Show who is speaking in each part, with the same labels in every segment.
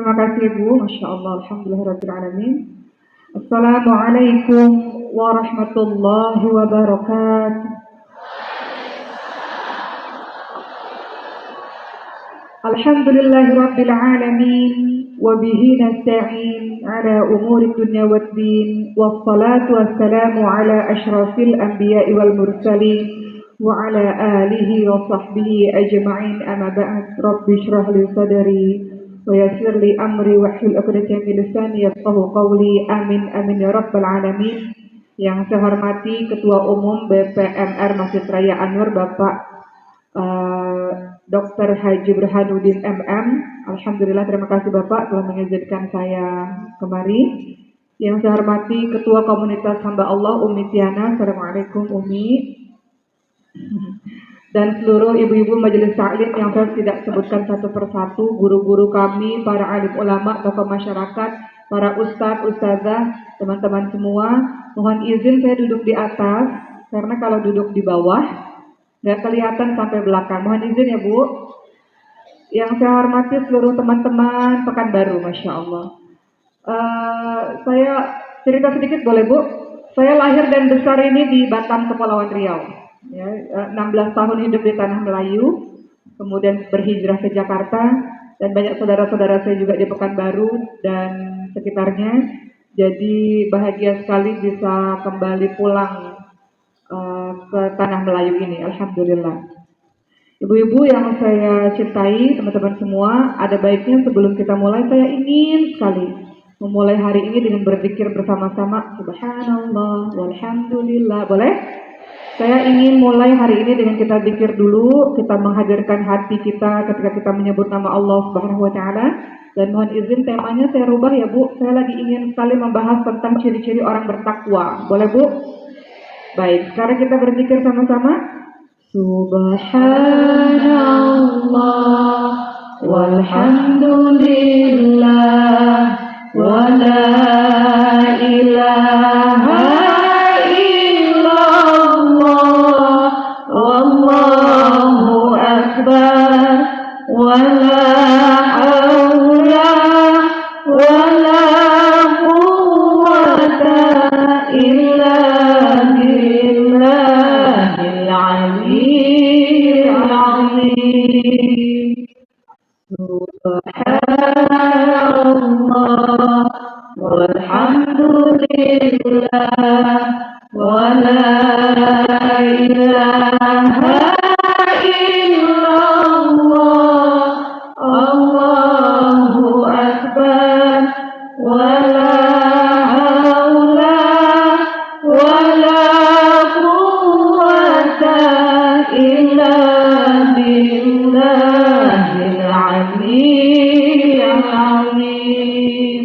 Speaker 1: Terima kasih Bu, Masya Allah, Alhamdulillahirrahmanirrahim. Assalamualaikum warahmatullahi wabarakatuh. Alhamdulillahirabbil alamin wa bihi nasta'in ala umuri dunya waddin wassalatu wassalamu ala asyrafil anbiya'i wal mursalin wa ala alihi wa sahbihi ajma'in amma ba'd. Rabbi shrah li sadri wa yassir li amri wahlul 'uqdatam min lisani yafqahu qawli. Amin amin ya rabbal alamin. Yang saya hormati Ketua Umum BPMR Masjid Raya Anwar Bapak Dr. Haji Burhanuddin MM. Alhamdulillah, terima kasih Bapak telah mengizinkan saya kemari. Yang saya hormati Ketua Komunitas Hamba Allah Umi Tiana. Assalamualaikum Umi. Dan seluruh ibu-ibu majelis taklim yang saya tidak sebutkan satu persatu, guru-guru kami, para alim ulama, tokoh masyarakat, para ustadz, ustazah, teman-teman semua. Mohon izin saya duduk di atas, karena kalau duduk di bawah nggak kelihatan sampai belakang. Mohon izin ya Bu. Yang saya hormati seluruh teman-teman Pekanbaru, Masya Allah. Saya cerita sedikit boleh Bu? Saya lahir dan besar ini di Batam, Kepulauan Riau. Ya, 16 tahun hidup di tanah Melayu, kemudian berhijrah ke Jakarta, dan banyak saudara-saudara saya juga di Pekanbaru dan sekitarnya. Jadi bahagia sekali bisa kembali pulang ke tanah Melayu ini, Alhamdulillah. Ibu-ibu yang saya cintai, teman-teman semua, ada baiknya sebelum kita mulai, saya ingin sekali memulai hari ini dengan berzikir bersama-sama. Subhanallah, walhamdulillah. Boleh? Saya ingin mulai hari ini dengan kita zikir dulu, kita menghadirkan hati kita ketika kita menyebut nama Allah Subhanahu wa taala. Dan mohon izin temanya saya rubah ya Bu. Saya lagi ingin sekali membahas tentang ciri-ciri orang bertakwa. Boleh Bu? Baik, sekarang kita berzikir sama-sama. Subhanallah walhamdulillah wa la ilaha wallahu akbar wa la haula wa la quwwata illa billahil aliyyil azim. Subhanallah walhamdulillah wa la ilaha illallah Allahu akbar wa la haula wa la quwwata illa billahil aliyyil azim.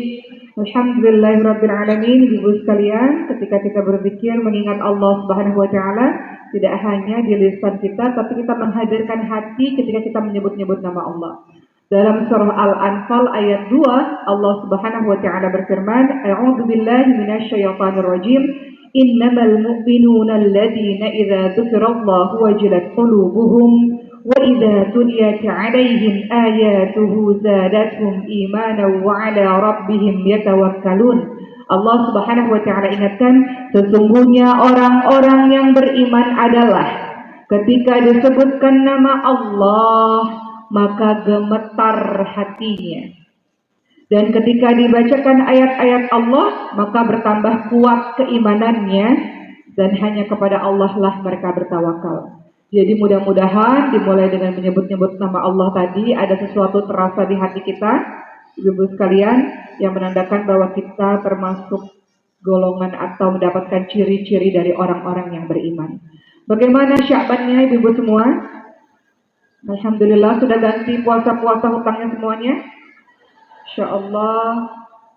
Speaker 1: Alhamdulillahirabbil alamin. Ibu sekalian, ketika kita berzikir mengingat Allah Subhanahu wa taala, tidak hanya di lisan kita, tapi kita menghadirkan hati ketika kita menyebut-nyebut nama Allah. Dalam surah Al-Anfal ayat 2, Allah Subhanahu wa taala berfirman, A'udzu billahi minasyaitonir rajim. Innamal mu'minuna alladziina idza dzukirallahu wajilat qulubuhum wa idza tuliyat 'alaihim ayatuhu zadatuhum imanan wa 'ala rabbihim yatawakkalun. Allah Subhanahu wa taala ingatkan, sesungguhnya orang-orang yang beriman adalah ketika disebutkan nama Allah maka gemetar hatinya, dan ketika dibacakan ayat-ayat Allah maka bertambah kuat keimanannya, dan hanya kepada Allah lah mereka bertawakal. Jadi mudah-mudahan dimulai dengan menyebut-nyebut nama Allah tadi ada sesuatu terasa di hati kita, ibu-ibu sekalian, yang menandakan bahwa kita termasuk golongan atau mendapatkan ciri-ciri dari orang-orang yang beriman. Bagaimana Sya'bannya ibu-ibu semua? Alhamdulillah sudah ganti puasa-puasa hutangnya semuanya. Insyaallah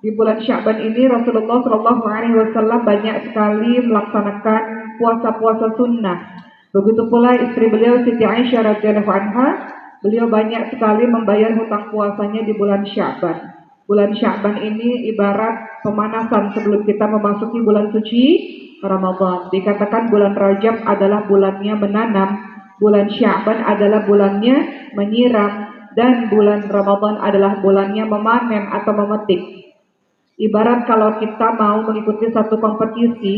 Speaker 1: di bulan Sya'ban ini Rasulullah SAW banyak sekali melaksanakan puasa-puasa sunnah. Begitu pula istri beliau Siti Aisyah radhiyallahu anha, beliau banyak sekali membayar hutang puasanya di bulan Sya'ban. Bulan Sya'ban ini ibarat pemanasan sebelum kita memasuki bulan suci Ramadan. Dikatakan bulan Rajab adalah bulannya menanam, bulan Sya'ban adalah bulannya menyiram, dan bulan Ramadan adalah bulannya memanen atau memetik. Ibarat kalau kita mau mengikuti satu kompetisi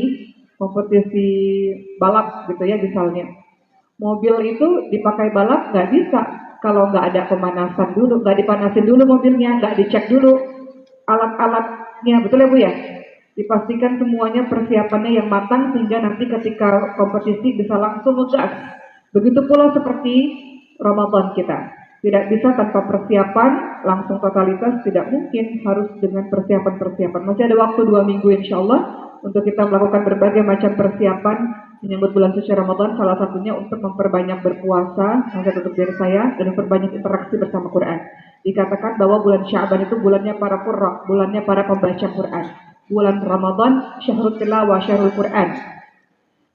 Speaker 1: balap gitu ya misalnya. Mobil itu dipakai balap nggak bisa kalau nggak ada pemanasan dulu, nggak dipanasin dulu mobilnya, nggak dicek dulu alat-alatnya, betul ya Bu ya? Dipastikan semuanya persiapannya yang matang sehingga nanti ketika kompetisi bisa langsung ngegas. Begitu pula seperti Ramadan kita. Tidak bisa tanpa persiapan, langsung totalitas tidak mungkin, harus dengan persiapan-persiapan. Masih ada waktu 2 minggu insya Allah untuk kita melakukan berbagai macam persiapan menyambut bulan suci Ramadan, salah satunya untuk memperbanyak berpuasa, salah satu dari saya, dan memperbanyak interaksi bersama Quran. Dikatakan bahwa bulan Sya'ban itu bulannya para qurra, bulannya para pembaca Quran. Bulan Ramadan syahrul tilawah, syahrul Quran,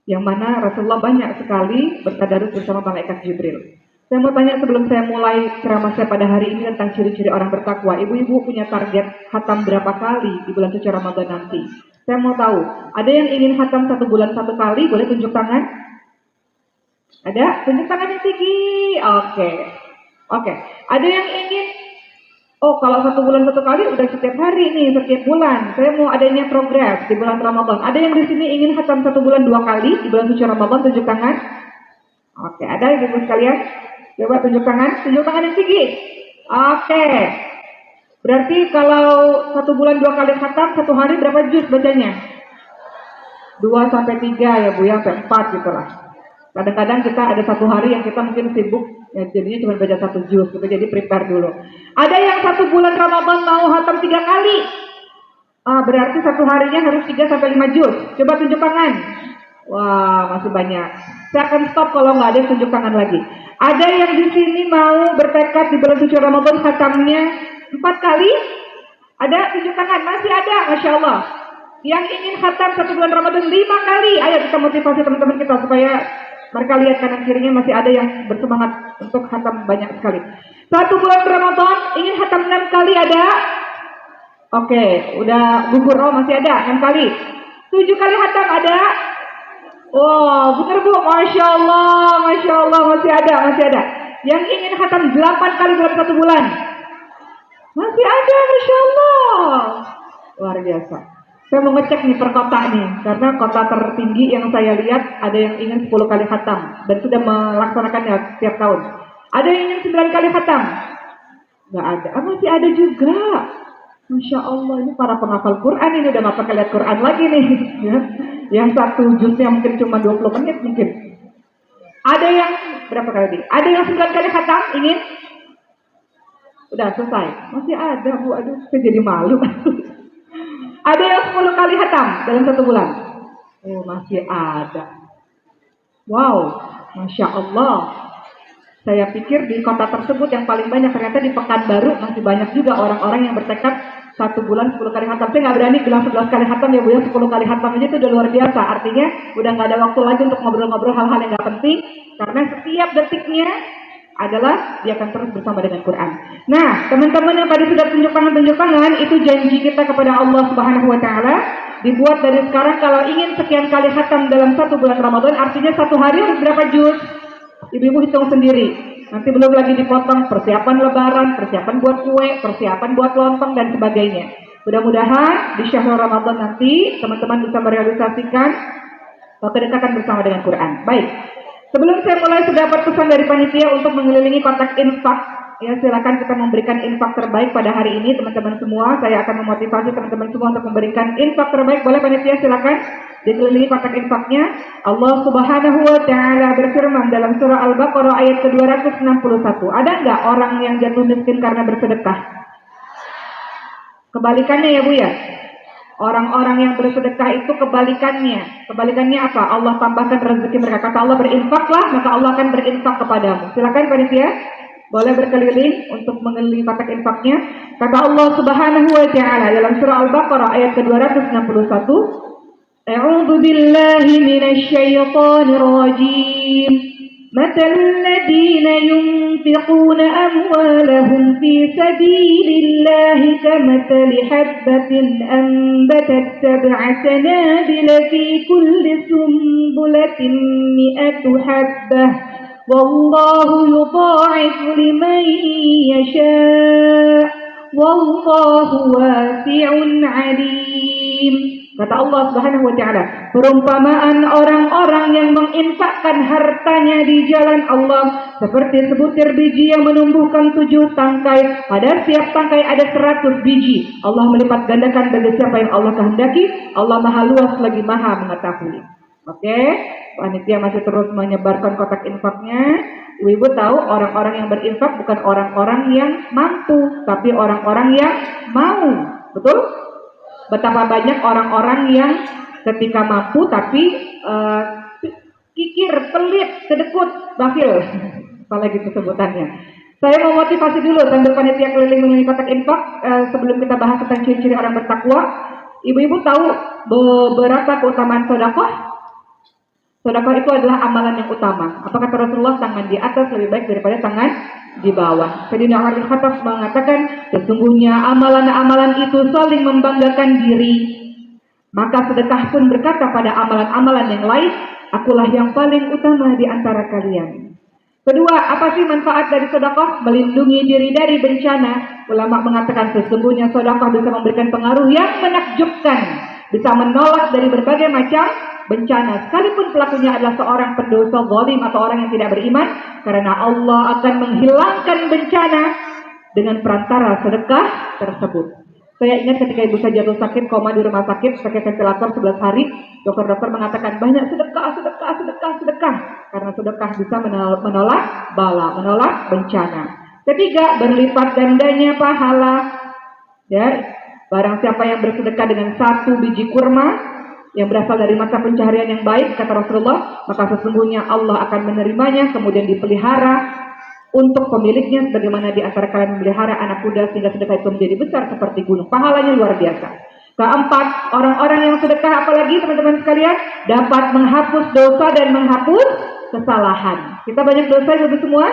Speaker 1: yang mana Rasulullah banyak sekali bertadarus bersama malaikat Jibril. Saya mau tanya sebelum saya mulai ceramah saya pada hari ini tentang ciri-ciri orang bertakwa. Ibu-ibu punya target khatam berapa kali di bulan suci Ramadan nanti? Saya mau tahu, ada yang ingin khatam 1 bulan 1 kali? Boleh tunjuk tangan? Ada? Tunjuk tangan yang tinggi. Oke. Ada yang ingin, kalau 1 bulan 1 kali udah setiap hari nih, setiap bulan. Saya mau adanya progres di bulan Ramadan. Ada yang di sini ingin khatam 1 bulan 2 kali di bulan suci Ramadan? Tunjuk tangan. Oke, ada ibu sekalian? Coba tunjuk tangan yang tinggi. Oke. Berarti kalau 1 bulan 2 kali khatam, 1 hari berapa juz bacanya? 2 sampai 3 ya Bu ya, sampai 4 gitu lah. Kadang-kadang kita ada 1 hari yang kita mungkin sibuk, ya jadinya cuma baca 1 juz gitu, jadi prepare dulu. Ada yang 1 bulan Ramadan mau khatam 3 kali. Berarti 1 harinya harus 3 sampai 5 juz. Coba tunjuk tangan. Wah, masih banyak. Saya akan stop kalau nggak ada yang tunjuk tangan lagi. Ada yang di sini mau bertekad di bulan suci Ramadan khatamnya 4 kali? Ada? Tunjuk tangan. Masih ada, Masya Allah. Yang ingin khatam 1 bulan Ramadan 5 kali. Ayo kita motivasi teman-teman kita supaya mereka lihat kanan kirinya masih ada yang bersemangat untuk khatam banyak sekali. 1 bulan Ramadan ingin khatam 6 kali, ada? Oke, udah gugur. Masih ada 6 kali. 7 kali khatam, ada? Wow, benar Bu, Masya Allah, masih ada. Yang ingin khatam 8 kali dalam 1 bulan, masih ada, Masya Allah, luar biasa. Saya mau ngecek nih per kota nih, karena kota tertinggi yang saya lihat ada yang ingin 10 kali khatam dan sudah melaksanakannya setiap tahun. Ada yang ingin 9 kali khatam? Nggak ada. Masih ada juga. Masya Allah, ini para penghafal Quran ini udah nggak pakai lihat Quran lagi nih. Ya. Yang 1 juznya mungkin cuma 20 menit mungkin. Ada yang berapa kali? Ada yang 9 kali khatam ingin? Udah selesai. Masih ada Bu, aduh saya jadi malu. Ada yang 10 kali khatam dalam 1 bulan? Masih ada. Wow, Masya Allah. Saya pikir di kota tersebut yang paling banyak, ternyata di Pekanbaru masih banyak juga orang-orang yang bertekad 1 bulan 10 kali khatam. Saya nggak berani bilang 11 kali khatam ya Bu ya, 10 kali khatam aja itu udah luar biasa. Artinya udah nggak ada waktu lagi untuk ngobrol-ngobrol hal-hal yang nggak penting, karena setiap detiknya adalah dia akan terus bersama dengan Quran. Nah, teman-teman yang tadi sudah tunjuk tangan, itu janji kita kepada Allah Subhanahu Wa Taala. Dibuat dari sekarang, kalau ingin sekian kali khatam dalam 1 bulan Ramadan, artinya 1 hari harus berapa juz? Ibu-ibu hitung sendiri. Nanti belum lagi dipotong persiapan lebaran, persiapan buat kue, persiapan buat lontong dan sebagainya. Mudah-mudahan di syahrul Ramadan nanti teman-teman bisa merealisasikan kedekatan bersama dengan Quran. Baik. Sebelum saya mulai, sudah dapat pesan dari panitia untuk mengelilingi kontak infak. Ya, silakan kita memberikan infak terbaik pada hari ini, teman-teman semua. Saya akan memotivasi teman-teman semua untuk memberikan infak terbaik. Boleh panitia, silakan dikelilingi kontak infaknya. Allah Subhanahu Wa Taala berfirman dalam surah Al-Baqarah ayat ke-261. Ada nggak orang yang jatuh miskin karena bersedekah? Kebalikannya ya Bu ya. Orang-orang yang bersedekah itu kebalikannya. Kebalikannya apa? Allah tambahkan rezeki mereka. Kata Allah, berinfaklah, maka Allah akan berinfak kepadamu. Silakan panitia, boleh berkeliling untuk mengelilingi kotak infaknya. Kata Allah Subhanahu Wa Taala dalam surah Al-Baqarah ayat ke-261. A'udzu billahi minasy syaithanir rajim. مثل الذين ينفقون أموالهم في سبيل الله كمثل حبة أنبتت 7 سنابل في كل سنبلة 100 حبة Wallahu yudha'ifu liman yasha'. Wallahu wasi'un 'alim. Kata Allah Subhanahu wa taala, perumpamaan orang-orang yang menginfakkan hartanya di jalan Allah seperti sebutir biji yang menumbuhkan 7 tangkai. Pada setiap tangkai ada 100 biji. Allah melipat gandakan bagi siapa yang Allah kehendaki. Allah Maha luas lagi Maha mengetahui. Oke, panitia masih terus menyebarkan kotak infaknya. Ibu tahu orang-orang yang berinfak bukan orang-orang yang mampu, tapi orang-orang yang mau. Betul? Betapa banyak orang-orang yang ketika mampu tapi kikir, pelit, kedekut, bakhil. Apalagi itu sebutannya. Saya mau motivasi dulu sambil panitia keliling mengenai kotak infak sebelum kita bahas tentang ciri-ciri orang bertakwa. Ibu-ibu tahu beberapa keutamaan sedekah? Sedekah itu adalah amalan yang utama. Apa kata Rasulullah? Tangan di atas lebih baik daripada tangan di bawah. Sayyidina Umar bin Khattab mengatakan, sesungguhnya amalan-amalan itu saling membanggakan diri. Maka sedekah pun berkata pada amalan-amalan yang lain, akulah yang paling utama di antara kalian. Kedua, apa sih manfaat dari sedekah? Melindungi diri dari bencana. Ulama mengatakan sesungguhnya sedekah bisa memberikan pengaruh yang menakjubkan, bisa menolak dari berbagai macam bencana, sekalipun pelakunya adalah seorang pendosa zalim atau orang yang tidak beriman, karena Allah akan menghilangkan bencana dengan perantara sedekah tersebut. Saya ingat ketika ibu saya jatuh sakit, koma di rumah sakit, pakai ventilator 11 hari, dokter-dokter mengatakan banyak sedekah, karena sedekah bisa menolak bala, menolak bencana. Ketiga, berlipat gandanya pahala. Ya, barang siapa yang bersedekah dengan 1 biji kurma yang berasal dari mata pencaharian yang baik, kata Rasulullah, maka sesungguhnya Allah akan menerimanya, kemudian dipelihara untuk pemiliknya, sebagaimana di antara kalian memelihara anak kuda sehingga sedekah itu menjadi besar seperti gunung. Pahalanya luar biasa. Keempat, orang-orang yang sedekah apalagi teman-teman sekalian dapat menghapus dosa dan menghapus kesalahan. Kita banyak dosa ibu semua.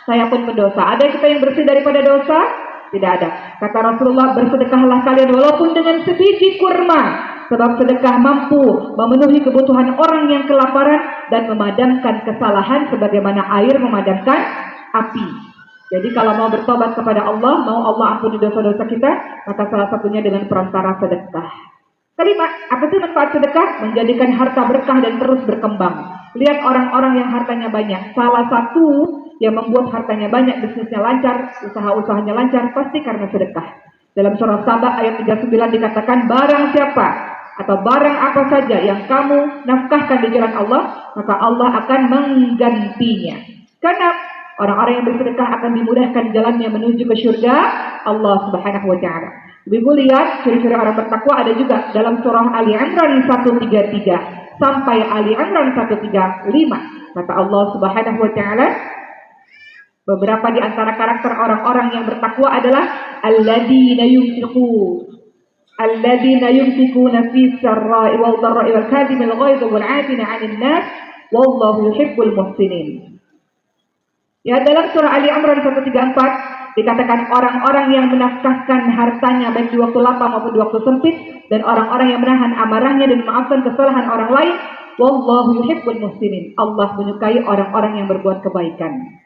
Speaker 1: Saya pun pendosa. Ada kita yang bersih daripada dosa? Tidak ada. Kata Rasulullah, bersedekahlah kalian walaupun dengan sebiji kurma. Sebab sedekah mampu memenuhi kebutuhan orang yang kelaparan dan memadamkan kesalahan sebagaimana air memadamkan api. Jadi kalau mau bertobat kepada Allah, mau Allah ampuni dosa-dosa kita, maka salah satunya dengan perantara sedekah. Kelima, apa sih manfaat sedekah? Menjadikan harta berkah dan terus berkembang. Lihat orang-orang yang hartanya banyak. Salah satu yang membuat hartanya banyak, bisnisnya lancar, usaha-usahanya lancar, pasti karena sedekah. Dalam surah Saba ayat 39 dikatakan, barang siapa atau barang apa saja yang kamu nafkahkan di jalan Allah, maka Allah akan menggantinya. Karena orang-orang yang bersedekah akan dimudahkan jalannya menuju ke surga Allah Subhanahu wa taala. Ibu lihat ciri-ciri orang bertakwa ada juga dalam surah Ali Imran 133 sampai Ali Imran 135. Kata Allah Subhanahu wa taala, beberapa di antara karakter orang-orang yang bertakwa adalah alladzina yunfiquna fi sarra'i wal dharra'i wal kadhimil ghaidhi wal 'afina 'anil nas wallahu yuhibbul muhsinin. Ya, dalam surah Ali Imran 134 dikatakan orang-orang yang menafkahkan hartanya baik di waktu lapang maupun di waktu sempit, dan orang-orang yang menahan amarahnya dan memaafkan kesalahan orang lain, wallahu yuhibbul muhsinin. Allah menyukai orang-orang yang berbuat kebaikan.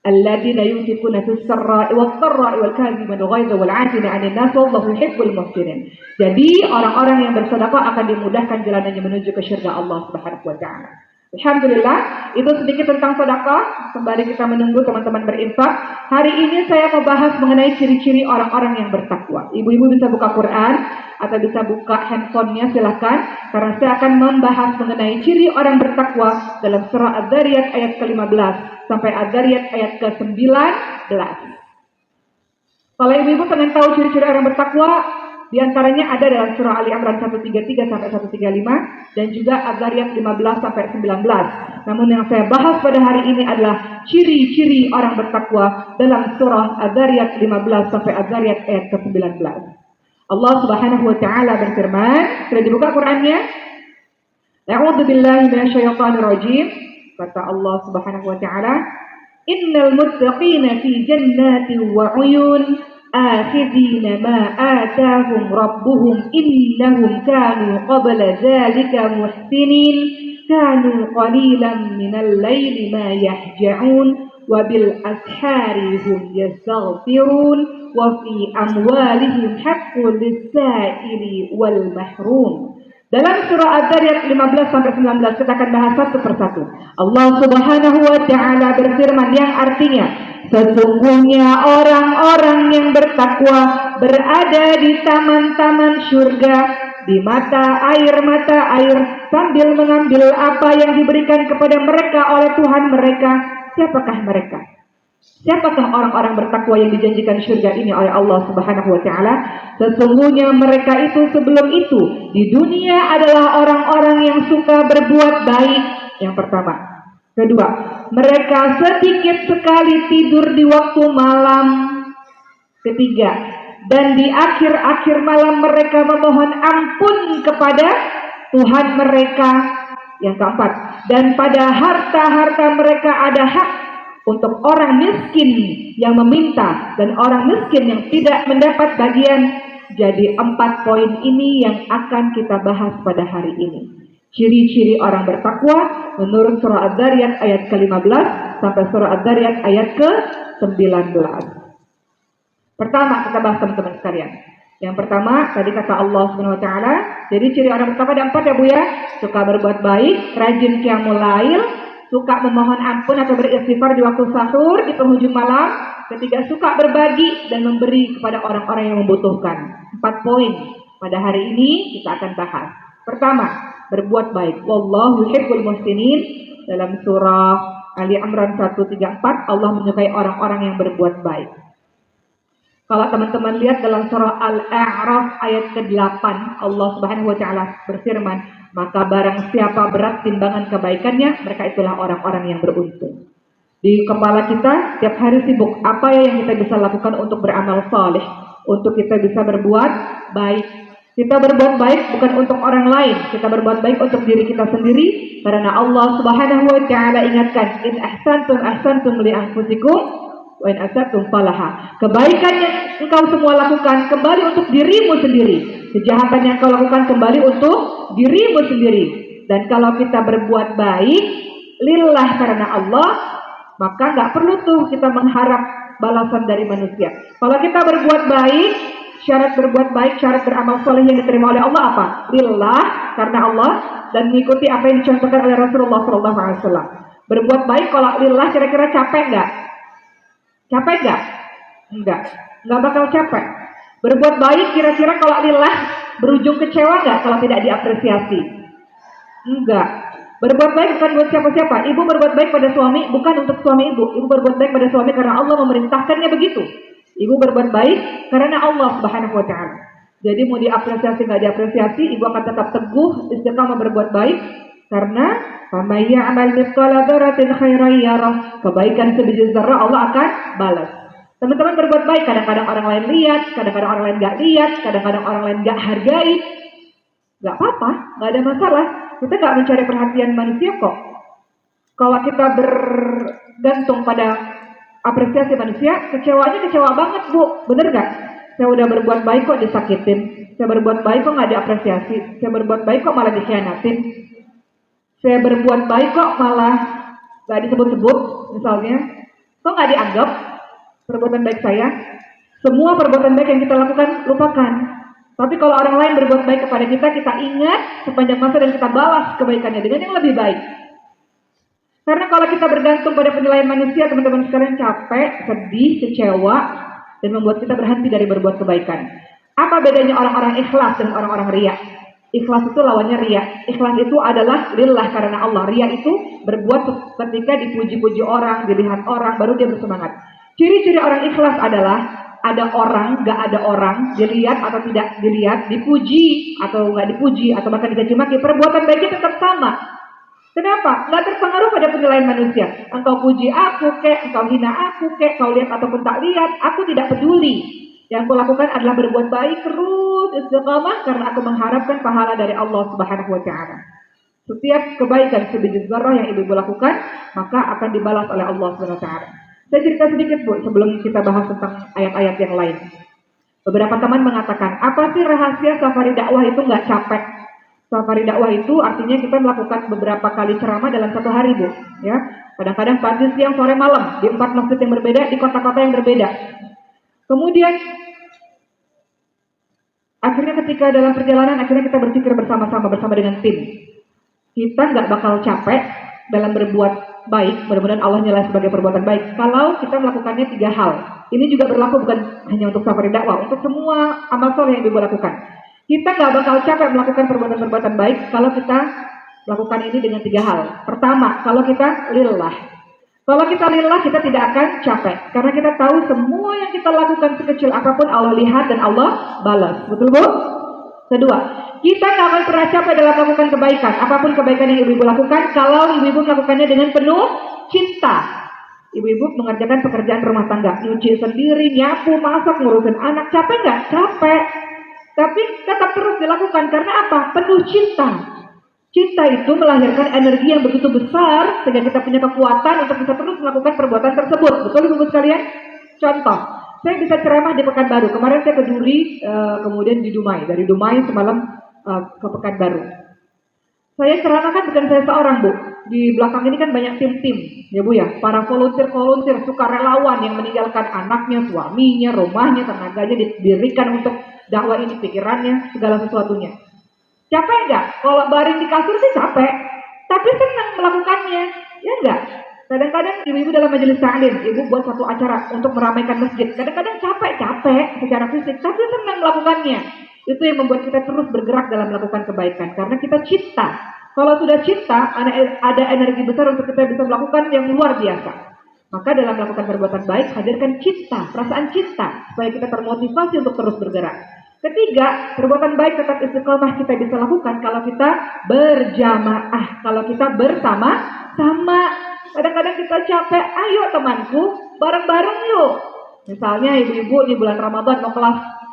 Speaker 1: Alladzina yunfiquna fis sarra'i wad dharra'i wal kadhimil ghaidhi wal 'afina 'anil nas wallahu yuhibbul muhsinin. Jadi orang-orang yang bersedekah akan dimudahkan jalannya menuju ke surga Allah Subhanahu wa taala. Alhamdulillah, itu sedikit tentang sedekah. Kembali kita menunggu teman-teman berinfak. Hari ini saya mau bahas mengenai ciri-ciri orang-orang yang bertakwa. Ibu-ibu bisa buka Quran atau bisa buka handphonenya, silahkan. Karena saya akan membahas mengenai ciri orang bertakwa dalam surah Az-Zariyat ayat ke-15 sampai Az-Zariyat ayat ke-19. Kalau ibu-ibu pengen tahu ciri-ciri orang bertakwa, di antaranya ada dalam surah Ali Imran 133 sampai 135 dan juga Az-Zariyat 15 sampai 19. Namun yang saya bahas pada hari ini adalah ciri-ciri orang bertakwa dalam surah Az-Zariyat 15 sampai Az-Zariyat ayat ke-19. Allah Subhanahu wa taala berfirman, sudah dibuka Qur'annya? A'udzu billahi minasyaitonir rajim. Kata Allah Subhanahu wa taala, "Innal muttaqina fi jannatin wa 'uyun." آخذين ما آتاهم ربهم إنهم كانوا قبل ذلك محسنين kanu qalilan minal laili ma yahja'un wa bil ashari hum yastaghfirun wa fi amwalihim haqqul lis-sa'ili wal mahrum. Dalam surah Az-Zariyat 15 sampai 19 kita akan bahas satu persatu. Allah Subhanahu wa taala berfirman yang artinya, sesungguhnya orang-orang yang bertakwa berada di taman-taman surga, di mata air sambil mengambil apa yang diberikan kepada mereka oleh Tuhan mereka. Siapakah mereka? Siapakah orang-orang bertakwa yang dijanjikan surga ini oleh Allah Subhanahu wa taala? Sesungguhnya mereka itu sebelum itu di dunia adalah orang-orang yang suka berbuat baik. Yang pertama. Kedua, mereka sedikit sekali tidur di waktu malam. Ketiga, dan di akhir-akhir malam mereka memohon ampun kepada Tuhan mereka. Yang keempat, dan pada harta-harta mereka ada hak untuk orang miskin yang meminta dan orang miskin yang tidak mendapat bagian. Jadi 4 poin ini yang akan kita bahas pada hari ini. Ciri-ciri orang bertakwa menurut surah Az-Zariyat ayat ke-15 sampai surah Az-Zariyat ayat ke-19. Pertama kita bahas teman-teman sekalian. Yang pertama tadi kata Allah Subhanahu wa taala, jadi ciri orang bertakwa ada 4 ya Bu ya. Suka berbuat baik, rajin qiyamul lail, suka memohon ampun atau beristighfar di waktu sahur, di penghujung malam. Ketiga, suka berbagi dan memberi kepada orang-orang yang membutuhkan. 4 poin pada hari ini kita akan bahas. Pertama, berbuat baik. Wallahu yuhibbul muhsinin. Dalam surah Ali Imran 134 Allah menyukai orang-orang yang berbuat baik. Kalau teman-teman lihat dalam surah Al-A'raf ayat ke-8 Allah Subhanahu wa taala berfirman, maka barang siapa berat timbangan kebaikannya, mereka itulah orang-orang yang beruntung. Di kepala kita tiap hari sibuk, apa yang kita bisa lakukan untuk beramal saleh, untuk kita bisa berbuat baik. Kita berbuat baik bukan untuk orang lain, kita berbuat baik untuk diri kita sendiri, karena Allah Subhanahu wa taala ingatkan, in ahsantum li anfusikum wa in asatum falaha. Kebaikan yang engkau semua lakukan kembali untuk dirimu sendiri. Kejahatan yang kau lakukan kembali untuk dirimu sendiri. Dan kalau kita berbuat baik lillah karena Allah, maka nggak perlu tuh kita mengharap balasan dari manusia. Kalau kita berbuat baik, syarat berbuat baik, syarat beramal soleh yang diterima oleh Allah apa? Lillah karena Allah dan mengikuti apa yang dicontohkan oleh Rasulullah SAW. Berbuat baik kalau lillah kira-kira capek nggak? Capek gak? Enggak bakal capek. Berbuat baik kira-kira kalau lillah berujung kecewa gak kalau tidak diapresiasi? Enggak. Berbuat baik bukan buat siapa-siapa. Ibu berbuat baik pada suami bukan untuk suami ibu. Ibu berbuat baik pada suami karena Allah memerintahkannya begitu. Ibu berbuat baik karena Allah Subhanahu wa taala. Jadi mau diapresiasi nggak diapresiasi, ibu akan tetap teguh istiqamah berbuat baik karena faman ya'mal mithqala dzarratin khairan yarah. Kebaikan sebiji zarah Allah akan balas. Teman-teman berbuat baik, kadang-kadang orang lain lihat, kadang-kadang orang lain nggak lihat, kadang-kadang orang lain nggak hargai. Nggak apa-apa, nggak ada masalah. Kita nggak mencari perhatian manusia kok. Kalau kita bergantung pada apresiasi manusia, kecewanya kecewa banget Bu, bener nggak? Saya udah berbuat baik kok disakitin, saya berbuat baik kok nggak diapresiasi, saya berbuat baik kok malah dikhianatin, saya berbuat baik kok malah nggak disebut-sebut, misalnya, kok nggak dianggap perbuatan baik saya? Semua perbuatan baik yang kita lakukan lupakan. Tapi kalau orang lain berbuat baik kepada kita, kita ingat sepanjang masa dan kita balas kebaikannya dengan yang lebih baik. Karena kalau kita bergantung pada penilaian manusia, teman-teman sekalian capek, sedih, kecewa, dan membuat kita berhenti dari berbuat kebaikan. Apa bedanya orang-orang ikhlas dan orang-orang riya? Ikhlas itu lawannya riya. Ikhlas itu adalah lillah karena Allah. Riya itu berbuat ketika dipuji-puji orang, dilihat orang, baru dia bersemangat. Ciri-ciri orang ikhlas adalah ada orang, gak ada orang, dilihat atau tidak dilihat, dipuji atau gak dipuji, atau bahkan dicaci maki, perbuatan baiknya tetap sama. Kenapa? Gak terpengaruh pada penilaian manusia. Engkau puji aku kek, engkau hina aku kek, kau lihat ataupun tak lihat, aku tidak peduli. Yang aku lakukan adalah berbuat baik terus istiqamah karena aku mengharapkan pahala dari Allah Subhanahu wa taala. Setiap kebaikan sebiji zarah yang ibu lakukan, maka akan dibalas oleh Allah Subhanahu wa taala. Saya cerita sedikit Bu sebelum kita bahas tentang ayat-ayat yang lain. Beberapa teman mengatakan, apa sih rahasia safari dakwah itu nggak capek? Safari dakwah itu artinya kita melakukan beberapa kali ceramah dalam satu hari, Bu. Ya, kadang-kadang pagi, siang, sore, malam di 4 masjid yang berbeda, di kota-kota yang berbeda. Kemudian akhirnya ketika dalam perjalanan, akhirnya kita berpikir bersama-sama dengan tim. Kita nggak bakal capek dalam berbuat baik, mudah-mudahan Allah nilai sebagai perbuatan baik, kalau kita melakukannya 3 hal. Ini juga berlaku bukan hanya untuk safari dakwah, untuk semua amal soleh yang Ibu lakukan. Kita nggak bakal capek melakukan perbuatan-perbuatan baik kalau kita lakukan ini dengan 3 hal. Pertama, kalau kita lillah. Kalau kita lillah, kita tidak akan capek. Karena kita tahu semua yang kita lakukan sekecil apapun Allah lihat dan Allah balas. Betul, Bu? Kedua, kita nggak akan pernah capek dalam melakukan kebaikan. Apapun kebaikan yang ibu-ibu lakukan, kalau ibu-ibu melakukannya dengan penuh cinta. Ibu-ibu mengerjakan pekerjaan rumah tangga, nyuci sendiri, nyapu, masak, ngurusin anak. Capek nggak? Capek. Tapi tetap terus dilakukan karena apa? Penuh cinta. Cinta itu melahirkan energi yang begitu besar sehingga kita punya kekuatan untuk bisa terus melakukan perbuatan tersebut. Betul ibu-ibu sekalian? Contoh, saya bisa ceramah di Pekanbaru. Kemarin saya ke Duri, kemudian di Dumai. Dari Dumai semalam ke Pekanbaru. Saya ceramah kan bukan saya seorang, Bu. Di belakang ini kan banyak tim-tim, ya Bu ya. Para volunteer, sukarelawan yang meninggalkan anaknya, suaminya, rumahnya, tenaganya diberikan untuk dakwah ini, pikirannya, segala sesuatunya. Capek nggak? Kalau baring di kasur sih capek, tapi senang melakukannya, ya enggak? Kadang-kadang ibu-ibu dalam majelis taklim, ibu buat satu acara untuk meramaikan masjid. Kadang-kadang capek secara fisik, tapi senang melakukannya. Itu yang membuat kita terus bergerak dalam melakukan kebaikan, karena kita cinta. Kalau sudah cinta, ada energi besar untuk kita bisa melakukan yang luar biasa. Maka dalam melakukan perbuatan baik, hadirkan cinta, perasaan cinta, supaya kita termotivasi untuk terus bergerak. Ketiga, perbuatan baik tetap istiqomah kita bisa lakukan kalau kita berjamaah, kalau kita bersama-sama. Kadang-kadang kita capek, ayo temanku, bareng-bareng yuk. Misalnya ibu-ibu di bulan Ramadan mau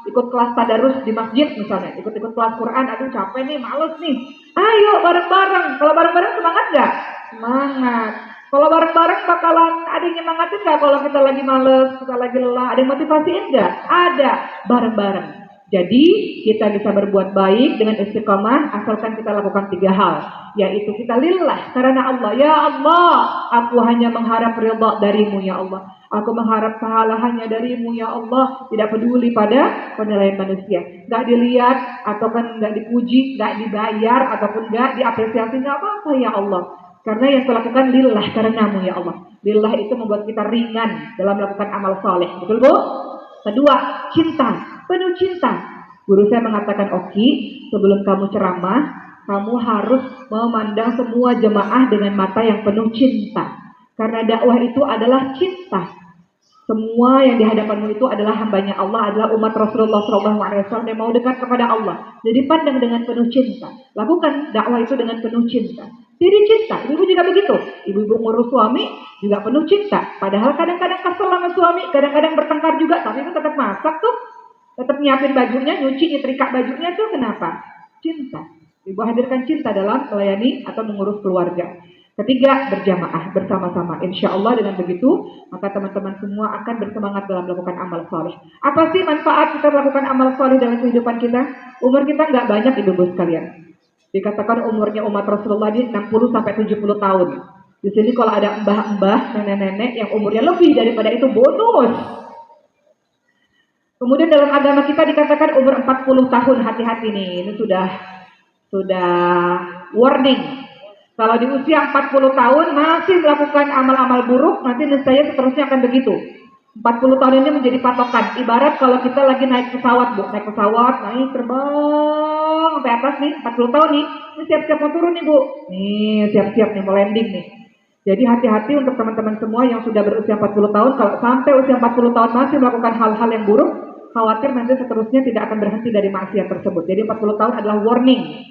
Speaker 1: ikut kelas tadarus di masjid misalnya, ikut kelas Quran, aduh capek nih, males nih. Ayo bareng-bareng. Kalau bareng-bareng semangat nggak? Semangat. Kalau bareng-bareng bakalan ada yang nyemangatin nggak kalau kita lagi males, kita lagi lelah, ada yang motivasiin nggak? Ada, bareng-bareng. Jadi kita bisa berbuat baik dengan istiqomah asalkan kita lakukan 3 hal, yaitu kita lillah karena Allah. Ya Allah, aku hanya mengharap ridha darimu ya Allah. Aku mengharap pahala hanya darimu ya Allah. Tidak peduli pada penilaian manusia. Gak dilihat atau kan gak dipuji, gak dibayar ataupun gak diapresiasi, gak apa-apa ya Allah. Karena yang kulakukan lillah karenamu ya Allah. Lillah itu membuat kita ringan dalam melakukan amal soleh. Betul Bu? Kedua, cinta, penuh cinta. Guru saya mengatakan, Oki, sebelum kamu ceramah, kamu harus memandang semua jemaah dengan mata yang penuh cinta. Karena dakwah itu adalah cinta. Semua yang di hadapanmu itu adalah hambanya Allah, adalah umat Rasulullah SAW yang mau dekat kepada Allah. Jadi pandang dengan penuh cinta. Lakukan dakwah itu dengan penuh cinta. Jadi cinta, ibu juga begitu. Ibu-ibu ngurus suami juga penuh cinta. Padahal kadang-kadang kesel sama suami, kadang-kadang bertengkar juga, tapi itu tetap masak tuh. Tetap nyiapin bajunya, nyuci, nyetrika bajunya tuh kenapa? Cinta. Ibu hadirkan cinta dalam melayani atau mengurus keluarga. Ketiga, berjamaah bersama-sama. Insya Allah dengan begitu, maka teman-teman semua akan bersemangat dalam melakukan amal soleh. Apa sih manfaat kita melakukan amal soleh dalam kehidupan kita? Umur kita nggak banyak ibu-ibu sekalian. Dikatakan umurnya umat Rasulullah di 60 sampai 70 tahun. Di sini kalau ada mbah-mbah, nenek-nenek yang umurnya lebih daripada itu bonus. Kemudian dalam agama kita dikatakan umur 40 tahun, hati-hati nih, ini sudah warning. Kalau di usia 40 tahun masih melakukan amal-amal buruk, nanti niscaya seterusnya akan begitu. 40 tahun ini menjadi patokan. Ibarat kalau kita lagi naik pesawat, Bu. Naik terbang sampai atas nih, 40 tahun nih. Ini siap-siap mau turun nih, Bu. Nih, siap-siap nih mau landing nih. Jadi hati-hati untuk teman-teman semua yang sudah berusia 40 tahun. Kalau sampai usia 40 tahun masih melakukan hal-hal yang buruk, khawatir nanti seterusnya tidak akan berhenti dari maksiat tersebut. Jadi 40 tahun adalah warning.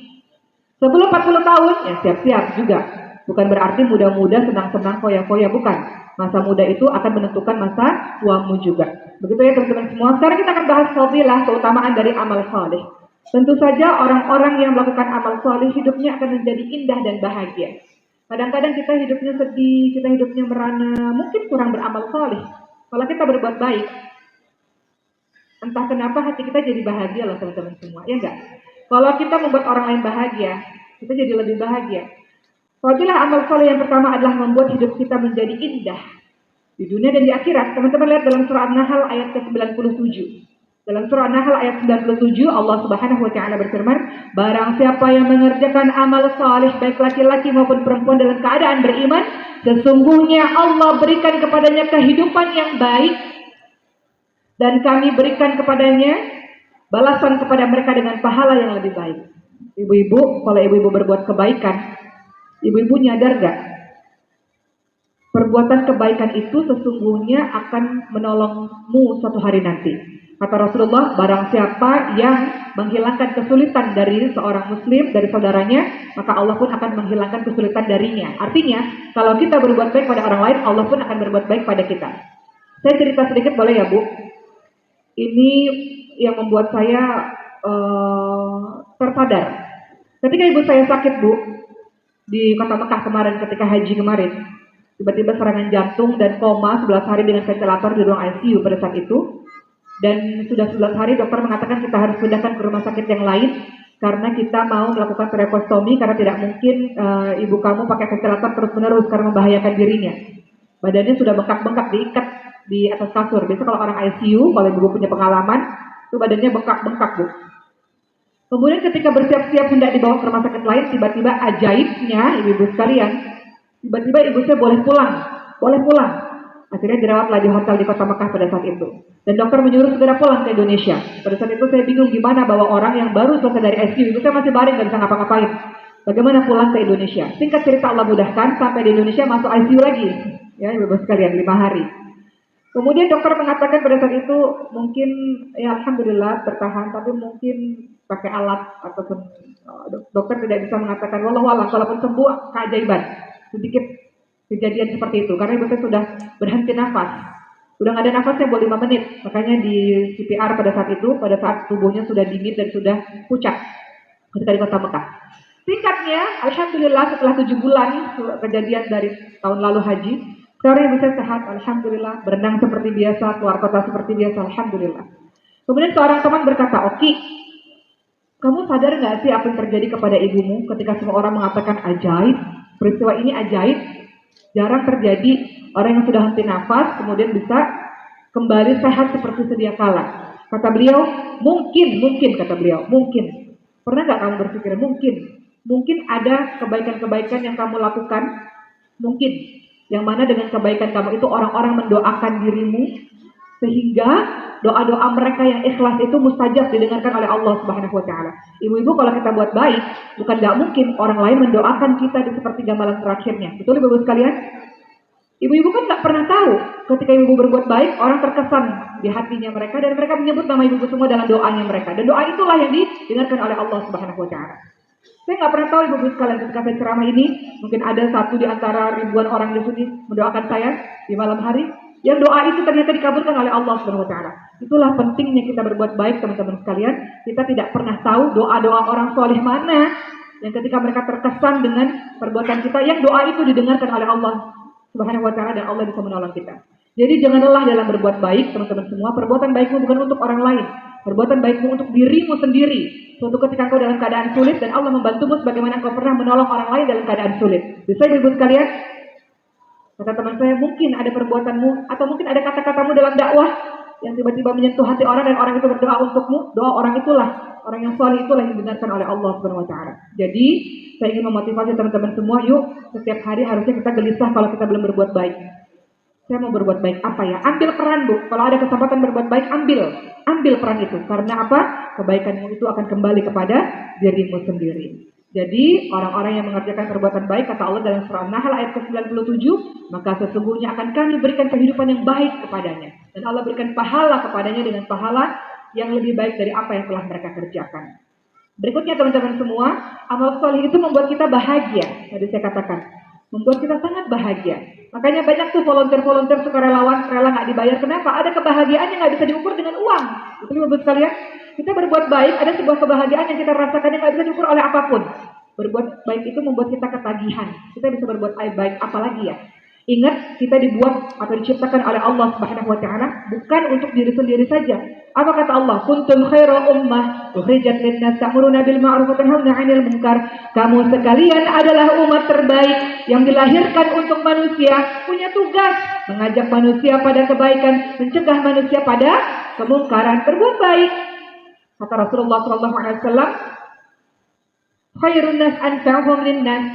Speaker 1: Sebelum 40 tahun, ya siap-siap juga. Bukan berarti muda-muda, senang-senang, foya-foya, bukan. Masa muda itu akan menentukan masa tuamu juga. Begitu ya teman-teman semua. Sekarang kita akan bahas fadilah, keutamaan dari amal saleh. Tentu saja orang-orang yang melakukan amal saleh hidupnya akan menjadi indah dan bahagia. Kadang-kadang kita hidupnya sedih, kita hidupnya merana, mungkin kurang beramal saleh. Kalau kita berbuat baik, entah kenapa hati kita jadi bahagia loh teman-teman semua, ya enggak? Kalau kita membuat orang lain bahagia, kita jadi lebih bahagia. Fadilah amal soleh yang pertama adalah membuat hidup kita menjadi indah di dunia dan di akhirat. Teman-teman lihat dalam surah An-Nahl ayat ke-97. Dalam surah An-Nahl ayat 97 Allah Subhanahu wa taala berfirman, barang siapa yang mengerjakan amal saleh baik laki-laki maupun perempuan dalam keadaan beriman, sesungguhnya Allah berikan kepadanya kehidupan yang baik dan kami berikan kepadanya balasan kepada mereka dengan pahala yang lebih baik. Ibu-ibu, kalau ibu-ibu berbuat kebaikan, ibu-ibu nyadar gak? Perbuatan kebaikan itu sesungguhnya akan menolongmu suatu hari nanti. Kata Rasulullah, barang siapa yang menghilangkan kesulitan dari seorang muslim, dari saudaranya, maka Allah pun akan menghilangkan kesulitan darinya. Artinya, kalau kita berbuat baik pada orang lain, Allah pun akan berbuat baik pada kita. Saya cerita sedikit boleh ya Bu? Ini yang membuat saya tersadar. Ketika ibu saya sakit Bu, di kota Mekah kemarin ketika haji kemarin, tiba-tiba serangan jantung dan koma 11 hari dengan ventilator di ruang ICU pada saat itu. Dan sudah 11 hari dokter mengatakan kita harus pindahkan ke rumah sakit yang lain karena kita mau melakukan tracheostomy karena tidak mungkin ibu kamu pakai ventilator terus-menerus karena membahayakan dirinya. Badannya sudah bengkak-bengkak diikat di atas kasur. Biasanya kalau orang ICU, kalau ibu punya pengalaman, itu badannya bengkak-bengkak Bu. Kemudian ketika bersiap-siap hendak dibawa ke rumah sakit lain, tiba-tiba ajaibnya ibu-ibu sekalian, tiba-tiba ibu saya boleh pulang. Akhirnya dirawatlah di hotel di kota Mekah pada saat itu. Dan dokter menyuruh segera pulang ke Indonesia. Pada saat itu saya bingung gimana bawa orang yang baru selesai dari ICU, itu saya masih baring gak bisa ngapa-ngapain. Bagaimana pulang ke Indonesia? Singkat cerita Allah mudahkan, sampai di Indonesia masuk ICU lagi. Ya ibu-ibu sekalian, 5 hari. Kemudian dokter mengatakan pada saat itu mungkin ya alhamdulillah bertahan, tapi mungkin pakai alat ataupun dokter tidak bisa mengatakan wallahu a'lam, kalaupun sembuh keajaiban. Sedikit kejadian seperti itu karena ibu saya sudah berhenti nafas, sudah nggak ada nafasnya buat 5 menit, makanya di CPR pada saat itu, pada saat tubuhnya sudah dingin dan sudah pucat ketika di kota Mekah. Singkatnya, alhamdulillah setelah 7 bulan kejadian dari tahun lalu haji, sekarang ibu saya sehat, alhamdulillah, berenang seperti biasa, keluar kota seperti biasa, alhamdulillah. Kemudian seorang teman berkata, Oki, kamu sadar nggak sih apa yang terjadi kepada ibumu ketika semua orang mengatakan ajaib, peristiwa ini ajaib? Jarang terjadi orang yang sudah henti nafas kemudian bisa kembali sehat seperti sedia kala. Kata beliau, mungkin kata beliau, mungkin. Pernah nggak kamu berpikir mungkin ada kebaikan-kebaikan yang kamu lakukan, mungkin yang mana dengan kebaikan kamu itu orang-orang mendoakan dirimu sehingga doa-doa mereka yang ikhlas itu mustajab didengarkan oleh Allah Subhanahu wa taala. Ibu-ibu kalau kita buat baik, bukan enggak mungkin orang lain mendoakan kita di sepertiga malam terakhirnya. Betul ibu-ibu sekalian? Ibu-ibu kan enggak pernah tahu ketika ibu berbuat baik, orang terkesan di hatinya mereka dan mereka menyebut nama ibu semua dalam doanya mereka. Dan doa itulah yang didengarkan oleh Allah Subhanahu wa taala. Saya nggak pernah tahu ibu-ibu sekalian ketika saya ceramah ini, mungkin ada satu di antara ribuan orang di sini mendoakan saya di malam hari. Yang doa itu ternyata dikabulkan oleh Allah Subhanahu wa taala. Itulah pentingnya kita berbuat baik teman-teman sekalian. Kita tidak pernah tahu doa-doa orang soleh mana yang ketika mereka terkesan dengan perbuatan kita, yang doa itu didengarkan oleh Allah Subhanahu wa taala dan Allah bisa menolong kita. Jadi jangan lelah dalam berbuat baik teman-teman semua. Perbuatan baikmu bukan untuk orang lain. Perbuatan baikmu untuk dirimu sendiri. Suatu ketika kau dalam keadaan sulit dan Allah membantumu sebagaimana kau pernah menolong orang lain dalam keadaan sulit. Bisa ibu-ibu sekalian? Kata teman saya, mungkin ada perbuatanmu atau mungkin ada kata-katamu dalam dakwah yang tiba-tiba menyentuh hati orang dan orang itu berdoa untukmu. Doa orang itulah, orang yang soleh itulah yang didengarkan oleh Allah Subhanahu wa taala. Jadi, saya ingin memotivasi teman-teman semua, yuk setiap hari harusnya kita gelisah kalau kita belum berbuat baik. Saya mau berbuat baik apa ya? Ambil peran Bu. Kalau ada kesempatan berbuat baik, ambil peran itu. Karena apa? Kebaikanmu itu akan kembali kepada dirimu sendiri. Jadi orang-orang yang mengerjakan perbuatan baik, kata Allah dalam surah An-Nahl ayat ke-97, maka sesungguhnya akan kami berikan kehidupan yang baik kepadanya. Dan Allah berikan pahala kepadanya dengan pahala yang lebih baik dari apa yang telah mereka kerjakan. Berikutnya teman-teman semua, amal soleh itu membuat kita bahagia. Tadi saya katakan, membuat kita sangat bahagia. Makanya banyak tuh volunteer sukarelawan, rela nggak dibayar. Kenapa? Ada kebahagiaan yang nggak bisa diukur dengan uang. Betul ibu sekalian? Kita berbuat baik, ada sebuah kebahagiaan yang kita rasakan yang nggak bisa diukur oleh apapun. Berbuat baik itu membuat kita ketagihan. Kita bisa berbuat baik apalagi ya. Ingat, kita dibuat atau diciptakan oleh Allah Subhanahu wa taala bukan untuk diri sendiri saja. Apa kata Allah? Kuntum khaira ummah ukhrijat lin-nas ta'muruna bil ma'ruf wa tanhauna 'anil munkar. Kamu sekalian adalah umat terbaik yang dilahirkan untuk manusia, punya tugas mengajak manusia pada kebaikan, mencegah manusia pada kemungkaran, berbuat baik. Kata Rasulullah sallallahu alaihi wasallam, khairun nas anfa'uhum lin-nas.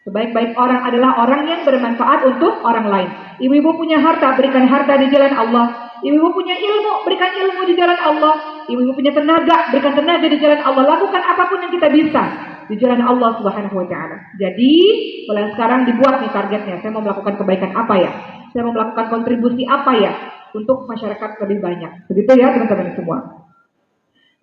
Speaker 1: Sebaik-baik orang adalah orang yang bermanfaat untuk orang lain. Ibu-ibu punya harta, berikan harta di jalan Allah. Ibu-ibu punya ilmu, berikan ilmu di jalan Allah. Ibu-ibu punya tenaga, berikan tenaga di jalan Allah. Lakukan apapun yang kita bisa di jalan Allah Subhanahu wa taala. Jadi, mulai sekarang dibuat nih targetnya. Saya mau melakukan kebaikan apa ya? Saya mau melakukan kontribusi apa ya untuk masyarakat lebih banyak. Begitu ya, teman-teman semua.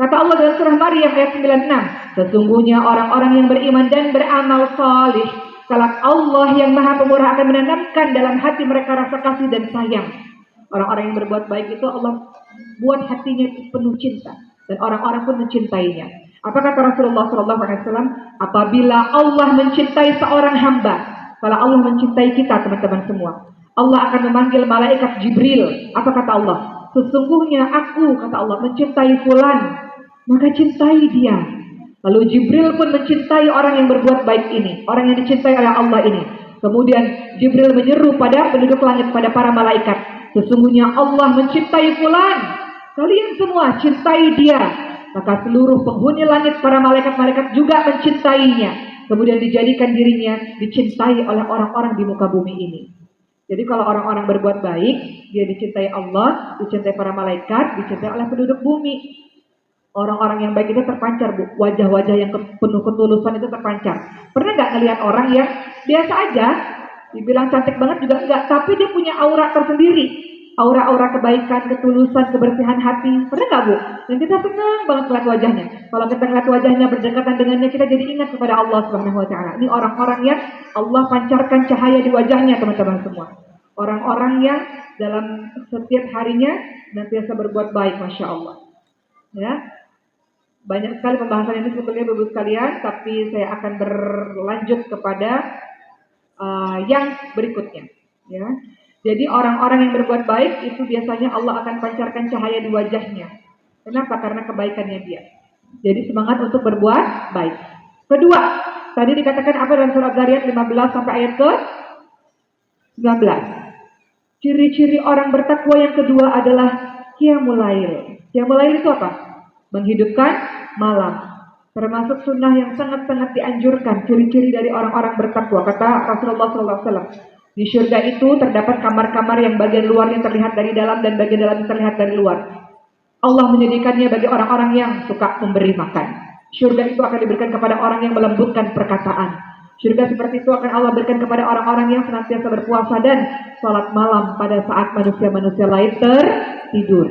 Speaker 1: Kata Allah dalam surah Maryam ayat 96, sesungguhnya orang-orang yang beriman dan beramal salih, kelak Allah yang Maha Pemurah akan menanamkan dalam hati mereka rasa kasih dan sayang. Orang-orang yang berbuat baik itu Allah buat hatinya penuh cinta dan orang-orang pun mencintainya. Apa kata Rasulullah SAW? Apabila Allah mencintai seorang hamba, kalau Allah mencintai kita, teman-teman semua, Allah akan memanggil malaikat Jibril. Apa kata Allah? Sesungguhnya aku, kata Allah, mencintai fulan, maka cintai dia. Lalu Jibril pun mencintai orang yang berbuat baik ini, orang yang dicintai oleh Allah ini. Kemudian Jibril menyeru pada penduduk langit, pada para malaikat, sesungguhnya Allah mencintai fulan, kalian semua cintai dia. Maka seluruh penghuni langit, para malaikat-malaikat juga mencintainya. Kemudian dijadikan dirinya dicintai oleh orang-orang di muka bumi ini. Jadi kalau orang-orang berbuat baik, dia dicintai Allah, dicintai para malaikat, dicintai oleh penduduk bumi. Orang-orang yang baik itu terpancar, Bu. Wajah-wajah yang penuh ketulusan itu terpancar. Pernah nggak ngelihat orang yang biasa aja, dibilang cantik banget juga enggak, tapi dia punya aura tersendiri. Aura-aura kebaikan, ketulusan, kebersihan hati. Pernah nggak, Bu? Dan kita senang banget melihat wajahnya. Kalau kita melihat wajahnya berdekatan dengannya, kita jadi ingat kepada Allah Subhanahu wa taala. Ini orang-orang yang Allah pancarkan cahaya di wajahnya, teman-teman semua. Orang-orang yang dalam setiap harinya senantiasa berbuat baik, Masya Allah. Ya, banyak sekali pembahasan ini sebetulnya Bapak sekalian, tapi saya akan berlanjut kepada yang berikutnya. Ya, jadi orang-orang yang berbuat baik itu biasanya Allah akan pancarkan cahaya di wajahnya. Kenapa? Karena kebaikannya dia. Jadi semangat untuk berbuat baik. Kedua, tadi dikatakan apa dalam surat Zariyat 15 sampai ayat ke 19. Ciri-ciri orang bertakwa yang kedua adalah qiyamul lail. Qiyamul lail itu apa? Menghidupkan malam. Termasuk sunnah yang sangat-sangat dianjurkan. Ciri-ciri dari orang-orang bertakwa. Kata Rasulullah SAW. Di surga itu terdapat kamar-kamar yang bagian luarnya terlihat dari dalam dan bagian dalamnya terlihat dari luar. Allah menyediakannya bagi orang-orang yang suka memberi makan. Surga itu akan diberikan kepada orang yang melembutkan perkataan. Surga seperti itu akan Allah berikan kepada orang-orang yang senantiasa berpuasa dan sholat malam pada saat manusia-manusia lain tertidur.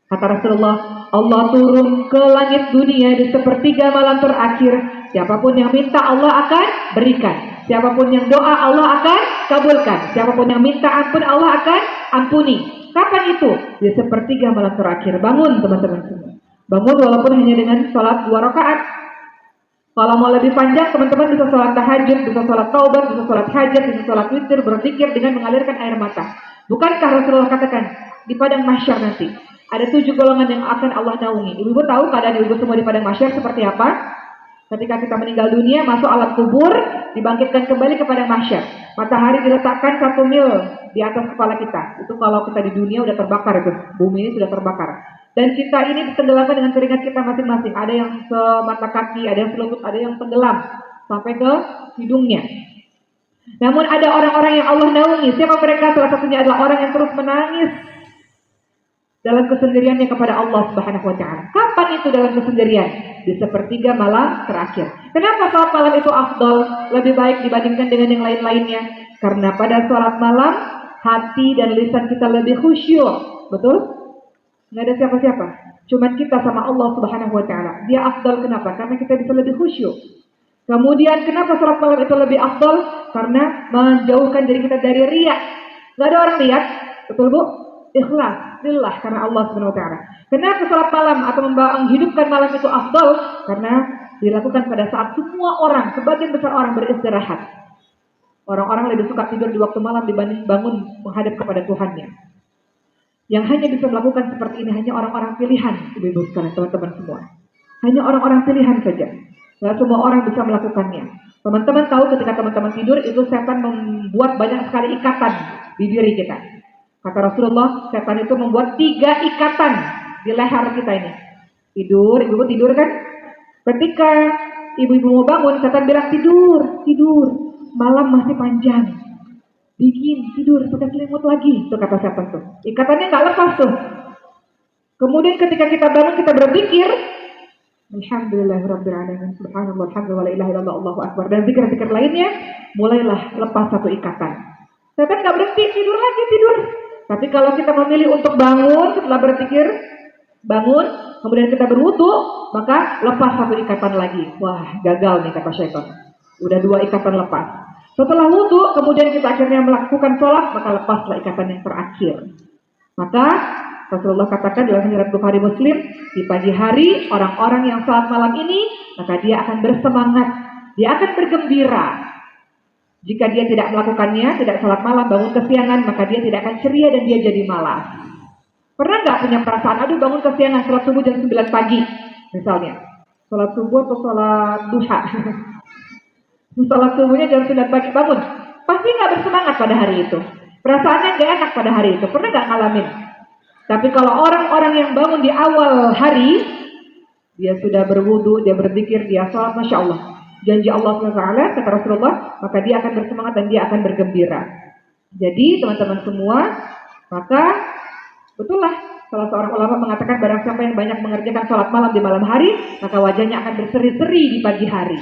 Speaker 1: Kata Rasulullah, Allah turun ke langit dunia di sepertiga malam terakhir. Siapapun yang minta Allah akan berikan. Siapapun yang doa Allah akan kabulkan. Siapapun yang minta ampun Allah akan ampuni. Kapan itu? Di sepertiga malam terakhir. Bangun teman-teman semua. Bangun walaupun hanya dengan sholat 2 rakaat. Kalau mau lebih panjang, teman-teman bisa sholat tahajud, bisa sholat taubat, bisa sholat hajat, bisa sholat witir, berzikir dengan mengalirkan air mata. Bukankah Rasulullah katakan di padang mahsyar nanti ada 7 golongan yang akan Allah naungi. Ibu tahu keadaan ibu semua di padang mahsyar seperti apa? Ketika kita meninggal dunia, masuk alam kubur, dibangkitkan kembali ke padang mahsyar. Matahari diletakkan 1 mil di atas kepala kita. Itu kalau kita di dunia udah terbakar, itu bumi ini sudah terbakar. Dan kita ini ditenggelamkan dengan keringat kita masing-masing. Ada yang semata kaki, ada yang selutut, ada yang tenggelam sampai ke hidungnya. Namun ada orang-orang yang Allah naungi. Siapa mereka? Salah satunya adalah orang yang terus menangis dalam kesendiriannya kepada Allah Subhanahu wa taala. Kapan itu dalam kesendirian? Di sepertiga malam terakhir. Kenapa salat malam itu afdal, lebih baik dibandingkan dengan yang lain-lainnya? Karena pada salat malam hati dan lisan kita lebih khusyuk. Betul? Nggak ada siapa-siapa. Cuma kita sama Allah Subhanahu wa taala. Dia afdal kenapa? Karena kita bisa lebih khusyuk. Kemudian kenapa salat malam itu lebih afdal? Karena menjauhkan diri kita dari riya. Nggak ada orang lihat. Betul, Bu? Ikhlas, lillah, karena Allah Subhanahu wa taala. Kenapa salat malam atau menghidupkan malam itu afdal? Karena dilakukan pada saat semua orang, sebagian besar orang beristirahat. Orang-orang lebih suka tidur di waktu malam dibanding bangun menghadap kepada Tuhannya. Yang hanya bisa melakukan seperti ini hanya orang-orang pilihan, ibu-ibu sekalian, teman-teman semua. Hanya orang-orang pilihan saja. Tidak semua orang bisa melakukannya. Teman-teman tahu ketika teman-teman tidur itu setan membuat banyak sekali ikatan di diri kita. Kata Rasulullah, setan itu membuat 3 ikatan di leher kita ini. Tidur, ibu-ibu tidur kan? Ketika ibu-ibu mau bangun, setan bilang tidur, malam masih panjang, dingin, tidur, pakai selimut lagi. Itu kata setan tuh. Ikatannya nggak lepas tuh. Kemudian ketika kita bangun, kita berpikir, Alhamdulillahirrabbilalamin, subhanallah, alhamdulillah, la ilaha illallah, Allahu akbar, dan zikir-zikir lainnya, mulailah lepas satu ikatan. Setan nggak berhenti, tidur lagi, tidur. Tapi kalau kita memilih untuk bangun setelah berpikir, bangun, kemudian kita berwudu, maka lepas satu ikatan lagi. Wah, gagal nih kata syaitan. Udah 2 ikatan lepas. Setelah wudu, kemudian kita akhirnya melakukan sholat, maka lepaslah ikatan yang terakhir. Maka Rasulullah katakan dalam riwayat Bukhari Muslim, di pagi hari orang-orang yang sholat malam ini, maka dia akan bersemangat, dia akan bergembira. Jika dia tidak melakukannya, tidak sholat malam, bangun kesiangan, maka dia tidak akan ceria dan dia jadi malas. Pernah nggak punya perasaan, aduh bangun kesiangan, sholat subuh jam 9 pagi, misalnya. Sholat subuh atau sholat duha. Sholat subuhnya jam 9 pagi, bangun. Pasti nggak bersemangat pada hari itu. Perasaannya nggak enak pada hari itu. Pernah nggak ngalamin? Tapi kalau orang-orang yang bangun di awal hari, dia sudah berwudu, dia berzikir, dia sholat, Masya Allah. Janji Allah SWT, kata Rasulullah, maka dia akan bersemangat dan dia akan bergembira. Jadi teman-teman semua, maka betul lah, salah seorang ulama mengatakan barang siapa yang banyak mengerjakan sholat malam di malam hari, maka wajahnya akan berseri-seri di pagi hari.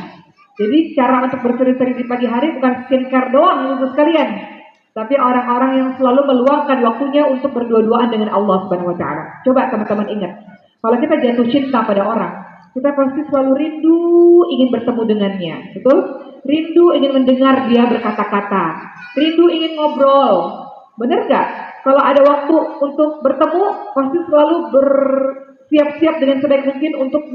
Speaker 1: Jadi cara untuk berseri-seri di pagi hari bukan skincare doang untuk sekalian, tapi orang-orang yang selalu meluangkan waktunya untuk berdua-duaan dengan Allah Subhanahu wa taala. Coba teman-teman ingat, kalau kita jatuh cinta pada orang, kita pasti selalu rindu ingin bertemu dengannya, betul? Rindu ingin mendengar dia berkata-kata, rindu ingin ngobrol. Benar nggak? Kalau ada waktu untuk bertemu, pasti selalu bersiap-siap dengan sebaik mungkin untuk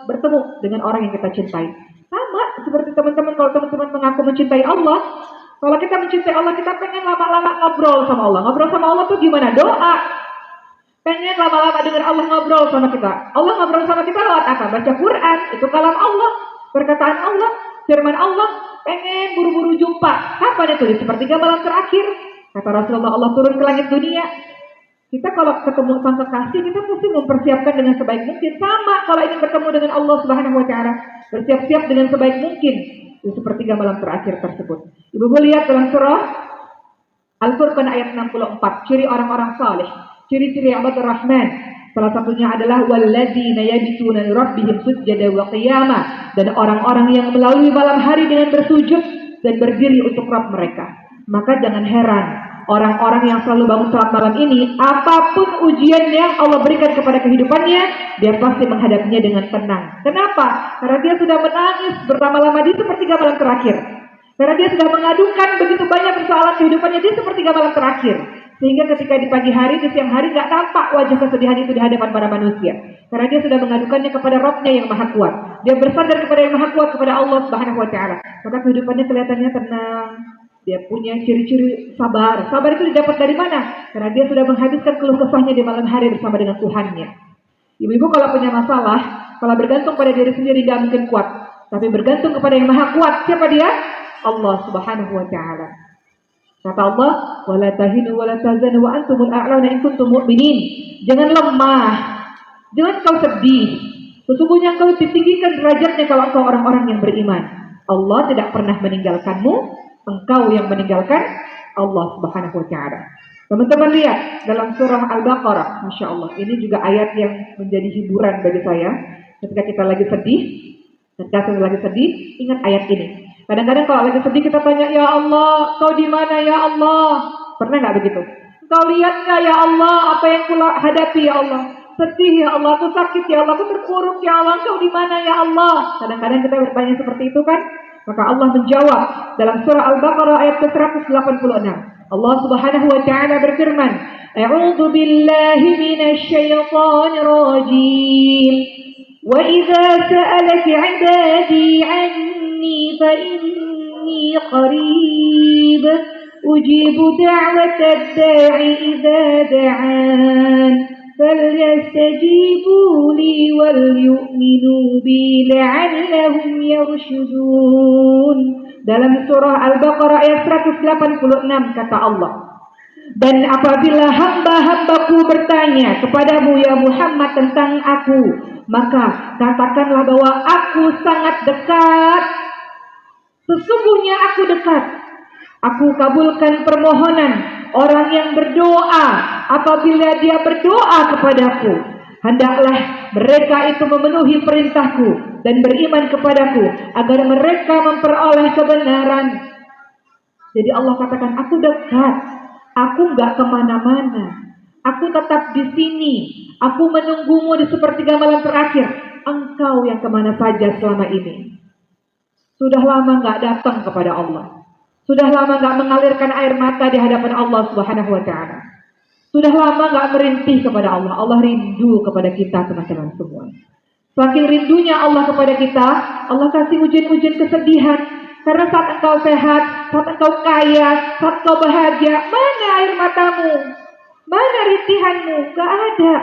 Speaker 1: bertemu dengan orang yang kita cintai. Sama seperti teman-teman, kalau teman-teman mengaku mencintai Allah, kalau kita mencintai Allah, kita pengen lama-lama ngobrol sama Allah. Ngobrol sama Allah tuh gimana? Doa. Pengen lama-lama dengar Allah ngobrol sama kita. Allah ngobrol sama kita lewat apa? Baca Quran, itu kalam Allah, perkataan Allah, firman Allah. Pengen buru-buru jumpa. Kapan itu? Di sepertiga malam terakhir. Kata Rasulullah, Allah turun ke langit dunia. Kita kalau ketemu sang kekasih, kita mesti mempersiapkan dengan sebaik mungkin. Sama kalau ingin bertemu dengan Allah Subhanahu wa taala, bersiap-siap dengan sebaik mungkin di sepertiga malam terakhir tersebut. Ibu lihat dalam surah Al-Furqan ayat 64, ciri orang-orang saleh, ciri-ciri ibadur rahman. Salah satunya adalah walladzina yabituna li rabbihim sujada wa qiyama, dan orang-orang yang melalui malam hari dengan bersujud dan berdiri untuk Rabb mereka. Maka jangan heran orang-orang yang selalu bangun salat malam ini, apapun ujian yang Allah berikan kepada kehidupannya, dia pasti menghadapinya dengan tenang. Kenapa? Karena dia sudah menangis berlama-lama di sepertiga malam terakhir. Karena dia sudah mengadukan begitu banyak persoalan kehidupannya di sepertiga malam terakhir. Sehingga ketika di pagi hari, di siang hari gak tampak wajah kesedihan itu di hadapan para manusia. Karena dia sudah mengadukannya kepada Rabb-Nya yang Maha Kuat. Dia bersandar kepada yang Maha Kuat, kepada Allah Subhanahu wa taala. Maka kehidupannya kelihatannya tenang. Dia punya ciri-ciri sabar. Sabar itu didapat dari mana? Karena dia sudah menghabiskan keluh kesahnya di malam hari bersama dengan Tuhannya. Ibu-ibu kalau punya masalah, kalau bergantung pada diri sendiri gak mungkin kuat. Tapi bergantung kepada yang Maha Kuat. Siapa dia? Allah Subhanahu wa taala. Kata Allah, "Wala tahinu wala tahzanu wa antumul a'launa in kuntum mu'minin." Jangan lemah. Jangan kau sedih. Sesungguhnya kau ditinggikan derajatnya kalau engkau orang-orang yang beriman. Allah tidak pernah meninggalkanmu, engkau yang meninggalkan Allah Subhanahu wa taala. Teman-teman lihat dalam surah Al-Baqarah, Masya Allah, ini juga ayat yang menjadi hiburan bagi saya. Ketika kita lagi sedih, ingat ayat ini. Kadang-kadang kalau lagi sedih kita tanya, ya Allah, kau di mana ya Allah? Pernah nggak begitu? Kau lihat nggak ya Allah apa yang kula hadapi ya Allah? Sedih ya Allah, aku sakit ya Allah, aku terpuruk ya Allah, kau di mana ya Allah? Kadang-kadang kita bertanya seperti itu kan? Maka Allah menjawab dalam surah Al-Baqarah ayat ke-186. Allah Subhanahu wa taala berfirman, "A'udzu billahi minasy syaithanir rajim. Wa idza sa'alaka 'ibadi 'anni fa inni qarib أجيب دعوة الداعي إذا دعان فليستجيبوا لي وليؤمنوا بي لعلهم يرشدون. Dalam surah Al-Baqarah ayat 186 kata Allah, dan apabila hamba-hambaku bertanya kepadamu ya Muhammad tentang aku, maka katakanlah bahwa aku sangat dekat. Sesungguhnya aku dekat. Aku kabulkan permohonan orang yang berdoa apabila dia berdoa kepadaku. Hendaklah mereka itu memenuhi perintahku dan beriman kepadaku agar mereka memperoleh kebenaran. Jadi Allah katakan aku dekat. Aku gak kemana-mana. Aku tetap di sini. Aku menunggumu di sepertiga malam terakhir. Engkau yang kemana saja selama ini. Sudah lama gak datang kepada Allah. Sudah lama gak mengalirkan air mata di hadapan Allah Subhanahu wa ta'ala. Sudah lama gak merintih kepada Allah. Allah rindu kepada kita teman-teman semua. Saking rindunya Allah kepada kita, Allah kasih ujian-ujian kesedihan. Karena saat engkau sehat, saat engkau kaya, saat engkau bahagia, mana air matamu? Mana rintihanmu? Gak ada.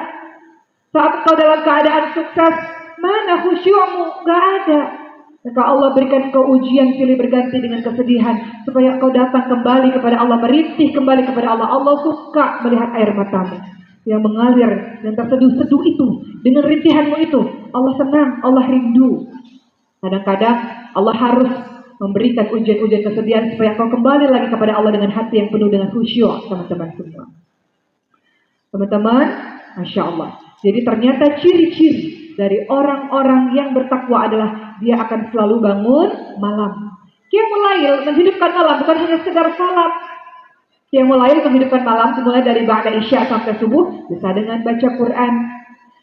Speaker 1: Saat engkau dalam keadaan sukses, mana khusyukmu? Gak ada. Maka Allah berikan kau ujian silih berganti dengan kesedihan supaya kau datang kembali kepada Allah, merintih kembali kepada Allah. Allah suka melihat air matamu yang mengalir, yang terseduh-seduh itu dengan rintihanmu itu. Allah senang, Allah rindu. Kadang-kadang Allah harus memberikan ujian-ujian kesedihan supaya kau kembali lagi kepada Allah dengan hati yang penuh dengan khusyuk, teman-teman semua. Teman-teman, Masya Allah. Jadi ternyata ciri-ciri dari orang-orang yang bertakwa adalah dia akan selalu bangun malam. Qiyamul Lail menghidupkan malam, bukan hanya sekedar salat. Qiyamul Lail menghidupkan malam dimulai dari ba'da isya sampai subuh, bisa dengan baca Quran,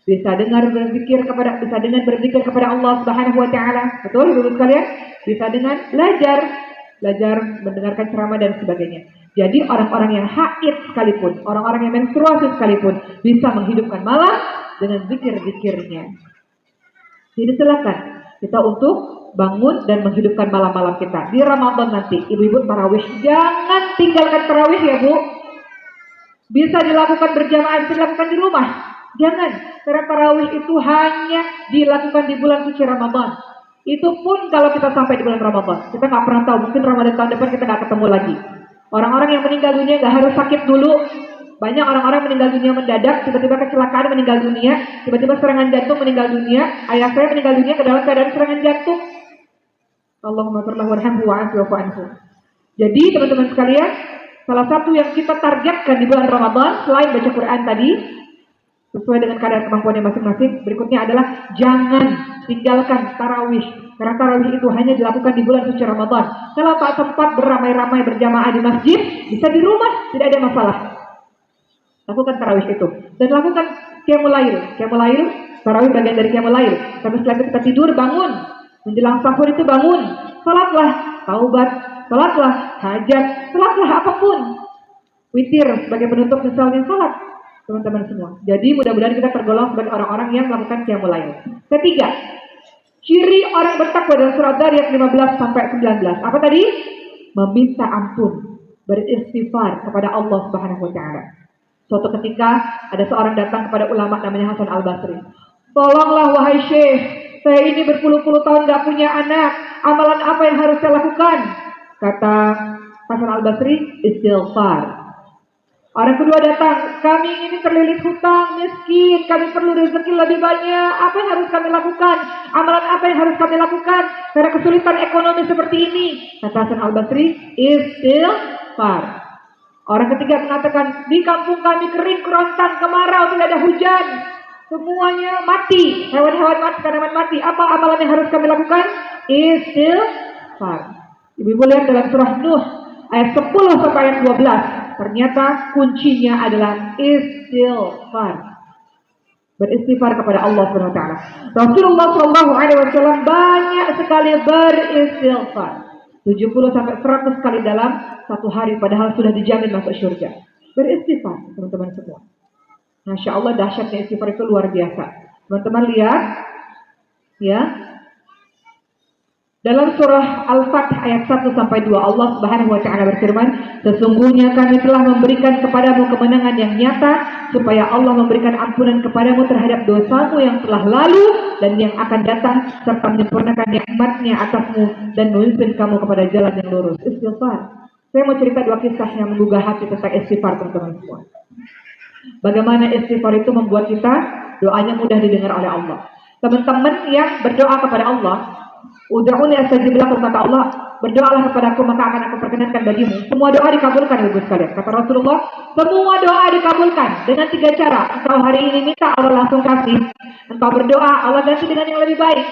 Speaker 1: bisa dengan berzikir kepada Allah Subhanahu wa taala. Betul Ibu sekalian? Bisa dengan belajar mendengarkan ceramah dan sebagainya. Jadi orang-orang yang haid sekalipun, orang-orang yang menstruasi sekalipun bisa menghidupkan malam dengan zikir-zikirnya. Jadi silakan kita untuk bangun dan menghidupkan malam-malam kita. Di Ramadan nanti, ibu-ibu tarawih, jangan tinggalkan tarawih ya Bu. Bisa dilakukan berjamaah, bisa dilakukan di rumah. Jangan, karena tarawih itu hanya dilakukan di bulan suci Ramadan. Itu pun kalau kita sampai di bulan Ramadan. Kita nggak pernah tahu, mungkin Ramadan tahun depan kita nggak ketemu lagi. Orang-orang yang meninggal dunia nggak harus sakit dulu. Banyak orang-orang meninggal dunia mendadak, tiba-tiba kecelakaan meninggal dunia, tiba-tiba serangan jantung meninggal dunia. Ayah saya meninggal dunia ke dalam keadaan serangan jantung. Allahumma firlahu warhamhu wa'afu anhu. Jadi teman-teman sekalian, salah satu yang kita targetkan di bulan Ramadan selain baca Quran tadi, sesuai dengan kadar kemampuannya masing-masing, berikutnya adalah jangan tinggalkan tarawih. Karena tarawih itu hanya dilakukan di bulan suci Ramadan. Kalau tak sempat beramai-ramai berjamaah di masjid, bisa di rumah, tidak ada masalah. Lakukan tarawih itu. Dan lakukan qiyamul lail. Qiyamul lail, tarawih bagian dari qiyamul lail. Tapi setelah itu kita tidur, bangun. Menjelang sahur itu bangun. Salatlah, taubat, salatlah, hajat, salatlah apapun. Witir sebagai penutup misalnya salat. Teman-teman semua. Jadi mudah-mudahan kita tergolong sebagai orang-orang yang melakukan qiyamul lail. Ketiga, ciri orang bertakwa dalam surat Dzariyat 15 sampai 19. Apa tadi? Meminta ampun, beristighfar kepada Allah Subhanahu wa taala. Suatu ketika ada seorang datang kepada ulama namanya Hasan Al-Basri. Tolonglah wahai Syekh, saya ini berpuluh-puluh tahun gak punya anak. Amalan apa yang harus saya lakukan? Kata Hasan Al-Basri, istighfar. Orang kedua datang, kami ini terlilit hutang, miskin, kami perlu rezeki lebih banyak. Apa yang harus kami lakukan? Amalan apa yang harus kami lakukan? Karena kesulitan ekonomi seperti ini. Kata Hasan Al-Basri, istighfar. Orang ketiga mengatakan, di kampung kami kering, kerontang, kemarau, tidak ada hujan. Semuanya mati, hewan-hewan mati, tanaman mati. Apa amalan yang harus kami lakukan? Istighfar. Ibu-ibu lihat dalam surah Nuh, ayat 10 sampai ayat 12. Ternyata kuncinya adalah istighfar. Beristighfar kepada Allah Subhanahu wa taala. Rasulullah sallallahu alaihi wasallam banyak sekali beristighfar. 70 sampai 100 kali dalam satu hari, padahal sudah dijamin masuk surga. Beristighfar, teman-teman semua. Masya Allah, dahsyatnya istighfar itu luar biasa. Teman-teman lihat, ya. Dalam surah Al-Fath ayat 1 sampai 2 Allah Subhanahu wa taala berfirman, sesungguhnya kami telah memberikan kepadamu kemenangan yang nyata supaya Allah memberikan ampunan kepadamu terhadap dosamu yang telah lalu dan yang akan datang serta menyempurnakan nikmat-Nya atasmu dan memimpin kamu kepada jalan yang lurus. Istighfar. Saya mau cerita dua kisah yang menggugah hati tentang istighfar, teman-teman semua. Bagaimana istighfar itu membuat kita doanya mudah didengar oleh Allah. Teman-teman yang berdoa kepada Allah, ud'uni astajib lakum, kata Allah, berdoalah kepadaku maka akan aku perkenankan bagimu. Semua doa dikabulkan, Ibu sekalian. Kata Rasulullah, semua doa dikabulkan dengan 3 cara. Engkau hari ini minta, Allah langsung kasih. Engkau berdoa, Allah ganti dengan yang lebih baik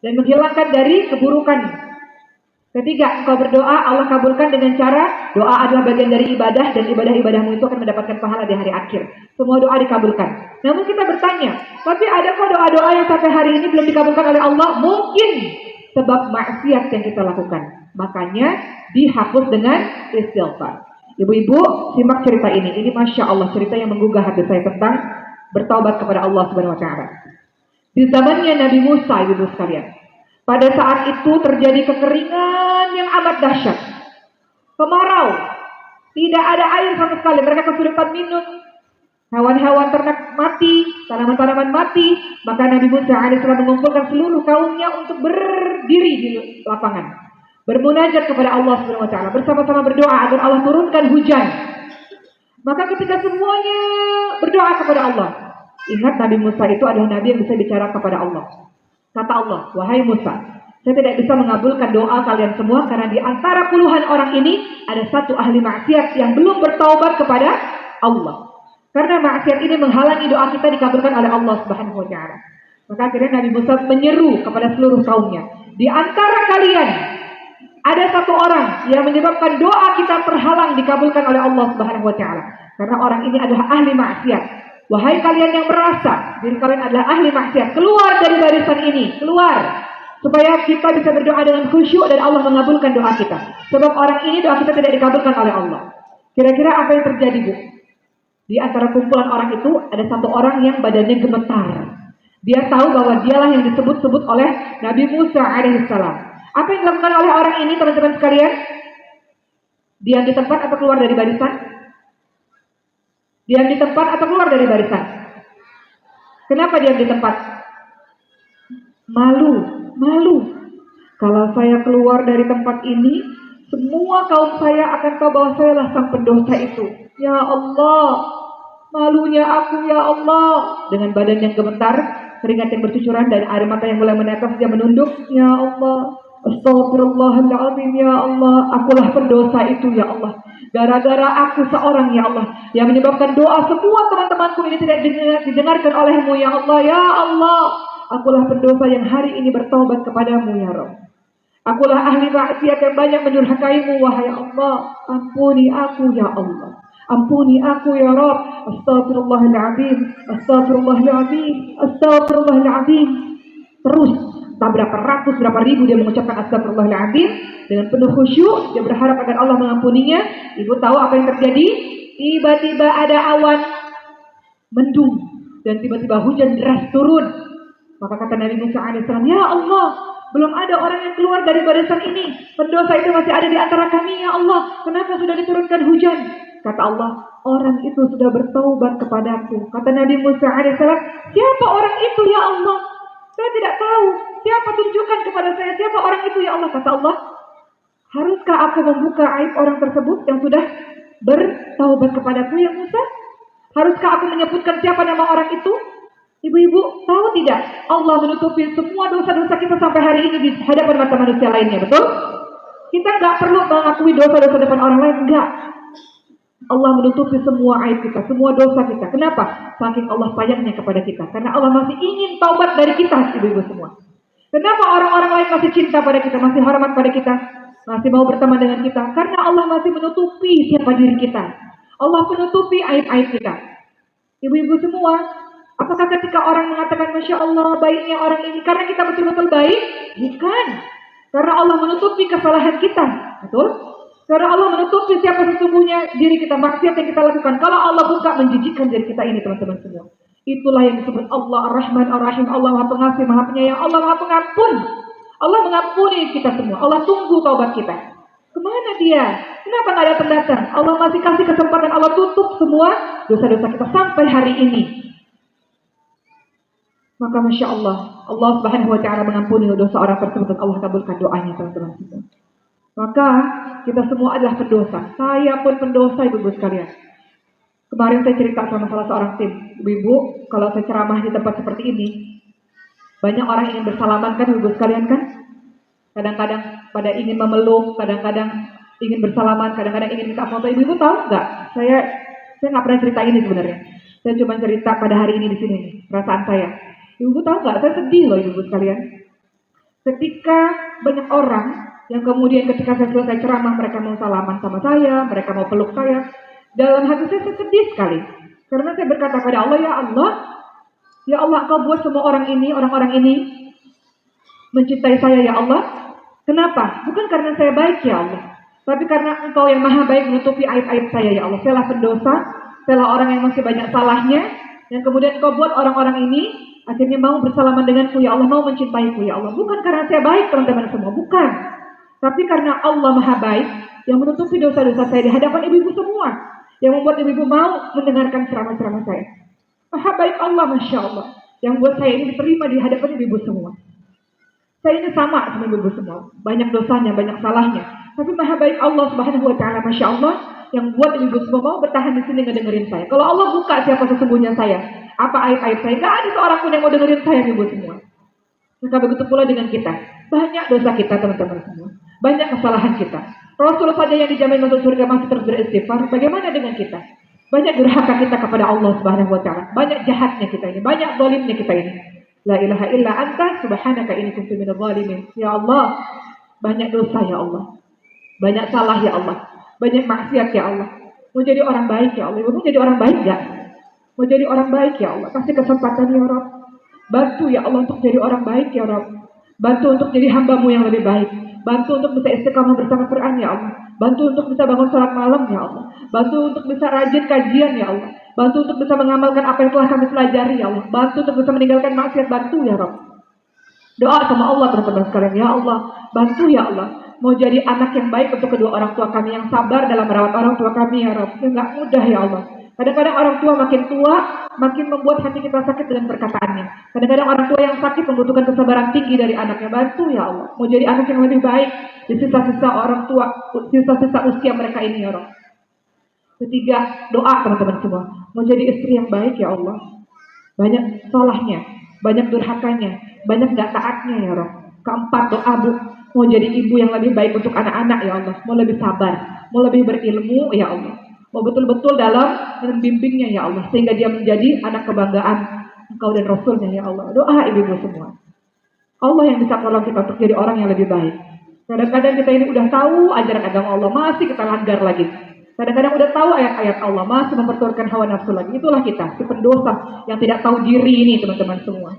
Speaker 1: dan menghilangkan dari keburukan. Ketiga, engkau berdoa, Allah kabulkan dengan cara, doa adalah bagian dari ibadah dan ibadah-ibadahmu itu akan mendapatkan pahala di hari akhir. Semua doa dikabulkan. Namun kita bertanya, tapi ada kok doa-doa yang sampai hari ini belum dikabulkan oleh Allah? Mungkin sebab maksiat yang kita lakukan. Makanya dihapus dengan istighfar. Ibu-ibu, simak cerita ini. Ini Masya Allah, cerita yang menggugah hati saya tentang bertaubat kepada Allah Subhanahu wa taala. Di zamannya Nabi Musa, ibu sekalian. Pada saat itu terjadi kekeringan yang amat dahsyat. Kemarau. Tidak ada air sama sekali. Mereka kesulitan minum. Hewan-hewan ternak mati. Tanaman-tanaman mati. Maka Nabi Musa alaihissalam mengumpulkan seluruh kaumnya untuk berdiri di lapangan. Bermunajat kepada Allah Subhanahu wa taala. Bersama-sama berdoa agar Allah turunkan hujan. Maka ketika semuanya berdoa kepada Allah. Ingat Nabi Musa itu adalah Nabi yang bisa bicara kepada Allah. Kata Allah, wahai Musa, saya tidak bisa mengabulkan doa kalian semua karena di antara puluhan orang ini ada satu ahli maksiat yang belum bertaubat kepada Allah. Karena maksiat ini menghalangi doa kita dikabulkan oleh Allah Subhanahu wa taala. Maka akhirnya Nabi Musa menyeru kepada seluruh kaumnya, di antara kalian ada satu orang yang menyebabkan doa kita terhalang dikabulkan oleh Allah Subhanahu wa taala. Karena orang ini adalah ahli maksiat. Wahai kalian yang merasa diri kalian adalah ahli maksiat, keluar dari barisan ini, keluar. Supaya kita bisa berdoa dengan khusyuk dan Allah mengabulkan doa kita. Sebab orang ini doa kita tidak dikabulkan oleh Allah. Kira-kira apa yang terjadi, Bu? Di antara kumpulan orang itu ada satu orang yang badannya gemetar. Dia tahu bahwa dialah yang disebut-sebut oleh Nabi Musa alaihissalam. Apa yang dilakukan oleh orang ini, teman-teman sekalian? Diam di tempat atau keluar dari barisan? Diam di tempat atau keluar dari barisan? Kenapa diam di tempat? Malu. Kalau saya keluar dari tempat ini, semua kaum saya akan tahu bahwa saya lah sang pendosa itu. Ya Allah, malunya aku ya Allah. Dengan badan yang gemetar, keringat yang bercucuran dan air mata yang mulai menetes, dia menunduk. Ya Allah, astagfirullahaladzim ya Allah, akulah pendosa itu ya Allah. Gara-gara aku seorang ya Allah yang menyebabkan doa semua teman-temanku ini tidak didengarkan olehmu ya Allah. Ya Allah, akulah pendosa yang hari ini bertaubat kepadamu ya Rabb. Akulah ahli maksiat yang banyak mendurhakaimu wahai Allah. Ampuni aku ya Allah. Ampuni aku ya Rabb. Astagfirullahaladzim. Astagfirullahaladzim. Astagfirullahaladzim. Terus berapa ratus, berapa ribu dia mengucapkan astagfirullahaladzim dengan penuh khusyuk. Dia berharap agar Allah mengampuninya. Ibu tahu apa yang terjadi? Tiba-tiba ada awan mendung dan tiba-tiba hujan deras turun. Maka kata Nabi Musa alaihissalam, ya Allah, belum ada orang yang keluar dari barisan ini. Pendosa itu masih ada di antara kami ya Allah. Kenapa sudah diturunkan hujan? Kata Allah, orang itu sudah bertaubat kepadaku. Kata Nabi Musa alaihissalam, siapa orang itu ya Allah? Saya tidak tahu. Siapa, tunjukkan kepada saya siapa orang itu ya Allah. Kata Allah, haruskah aku membuka aib orang tersebut yang sudah bertaubat kepadaku ya Musa? Haruskah aku menyebutkan siapa nama orang itu? Ibu-ibu tahu tidak? Allah menutupi semua dosa-dosa kita sampai hari ini di hadapan mata manusia lainnya, betul? Kita nggak perlu mengakui dosa-dosa depan orang lain, enggak. Allah menutupi semua aib kita, semua dosa kita. Kenapa? Saking Allah sayangnya kepada kita. Karena Allah masih ingin taubat dari kita, ibu-ibu semua. Kenapa orang-orang lain masih cinta pada kita, masih hormat pada kita, masih mau berteman dengan kita? Karena Allah masih menutupi siapa diri kita. Allah menutupi aib-aib kita. Ibu-ibu semua, apakah ketika orang mengatakan Masya Allah baiknya orang ini karena kita betul-betul baik? Bukan. Karena Allah menutupi kesalahan kita. Betul? Karena Allah menutupi siapa sesungguhnya diri kita, maksiat yang kita lakukan. Kalau Allah buka, menjijikkan diri kita ini teman-teman semua. Itulah yang disebut Allah Ar-Rahman Ar-Rahim. Allah Maha Pengasih, Maha Penyayang, Allah Maha Pengampun. Allah mengampuni kita semua. Allah tunggu taubat kita. Kemana dia? Kenapa nggak datang-datang? Allah masih kasih kesempatan. Allah tutup semua dosa-dosa kita sampai hari ini. Maka Masya Allah, Allah Subhanahu wa Ta'ala mengampuni dosa orang tersebut dan Allah kabulkan doanya, teman-teman. Maka kita semua adalah pendosa. Saya pun pendosa, ibu-ibu sekalian. Kemarin saya cerita sama salah seorang tim, ibu-ibu, kalau saya ceramah di tempat seperti ini, banyak orang ingin bersalaman kan, ibu-ibu sekalian kan? Kadang-kadang pada ingin memeluk, kadang-kadang ingin bersalaman, kadang-kadang ingin minta foto. Ibu-ibu tahu nggak? Saya nggak pernah cerita ini sebenarnya. Saya cuma cerita pada hari ini di sini, perasaan saya. Ibu tahu nggak? Saya sedih loh, ibu sekalian. Ketika banyak orang yang kemudian ketika saya selesai ceramah, mereka mau salaman sama saya, mereka mau peluk saya. Dalam hati saya sedih sekali. Karena saya berkata pada Allah, ya Allah, Kau buat semua orang ini mencintai saya, ya Allah. Kenapa? Bukan karena saya baik, ya Allah. Tapi karena Engkau yang maha baik menutupi aib-aib saya, ya Allah. Saya lah pendosa, saya lah orang yang masih banyak salahnya. Dan kemudian Kau buat orang-orang ini akhirnya mau bersalaman denganku, ya Allah, mau mencintaiku, ya Allah. Bukan karena saya baik, teman-teman semua. Bukan. Tapi karena Allah maha baik yang menutupi dosa-dosa saya di hadapan ibu-ibu semua. Yang membuat ibu-ibu mau mendengarkan ceramah-ceramah saya. Maha baik Allah, Masya Allah. Yang membuat saya ini diterima di hadapan ibu-ibu semua. Saya ini sama sama ibu-ibu semua. Banyak dosanya, banyak salahnya. Tapi maha baik Allah Subhanahu wa Ta'ala, Masya Allah, yang buat ibu-ibu semua mau bertahan di sini ngedengerin saya. Kalau Allah buka siapa sesungguhnya saya, apa aib-aib saya, gak ada seorang pun yang mau dengerin saya, ibu semua. Maka begitu pula dengan kita. Banyak dosa kita, teman-teman semua. Banyak kesalahan kita. Rasul saja yang dijamin masuk surga masih terus beristighfar. Bagaimana dengan kita? Banyak durhaka kita kepada Allah Subhanahu wa Ta'ala. Banyak jahatnya kita ini, banyak zalimnya kita ini. La ilaha illa anta subhanaka inni kuntu minadh dhalimin. Ya Allah, banyak dosa ya Allah. Banyak salah ya Allah. Banyak maksiat ya Allah. Mau jadi orang baik ya Allah. Mau jadi orang baik enggak? Mau jadi orang baik ya Allah. Kasih kesempatan ya Rabb. Bantu ya Allah untuk jadi orang baik ya Rabb. Bantu untuk jadi hamba-Mu yang lebih baik. Bantu untuk bisa istiqamah bersama Quran ya Allah. Bantu untuk bisa bangun salat malam ya Allah. Bantu untuk bisa rajin kajian ya Allah. Bantu untuk bisa mengamalkan apa yang telah kami pelajari ya Allah. Bantu untuk bisa meninggalkan maksiat. Bantu ya Rabb. Doa sama Allah teman-teman sekalian. Ya Allah, bantu ya Allah. Mau jadi anak yang baik untuk kedua orang tua kami, yang sabar dalam merawat orang tua kami ya Rabb. Yang gak mudah ya Allah. Kadang-kadang orang tua makin tua, makin membuat hati kita sakit dengan perkataannya. Kadang-kadang orang tua yang sakit membutuhkan kesabaran tinggi dari anaknya. Bantu ya Allah. Mau jadi anak yang lebih baik di sisa-sisa orang tua, sisa-sisa usia mereka ini ya Rabb. Ketiga, doa teman-teman semua. Mau jadi istri yang baik ya Allah. Banyak salahnya, banyak durhakanya, banyak gak taatnya ya Rabb. Keempat, doa mau jadi ibu yang lebih baik untuk anak-anak ya Allah. Mau lebih sabar, mau lebih berilmu ya Allah. Mau betul-betul dalam membimbingnya ya Allah. Sehingga dia menjadi anak kebanggaan Engkau dan Rasulnya ya Allah. Doa ibu-ibu semua. Allah yang bisa tolong kita untuk jadi orang yang lebih baik. Kadang-kadang kita ini udah tahu ajaran agama Allah, masih kita langgar lagi. Kadang-kadang udah tahu ayat-ayat Allah, masih memperturutkan hawa nafsu lagi. Itulah kita, si pendosa yang tidak tahu diri ini teman-teman semua.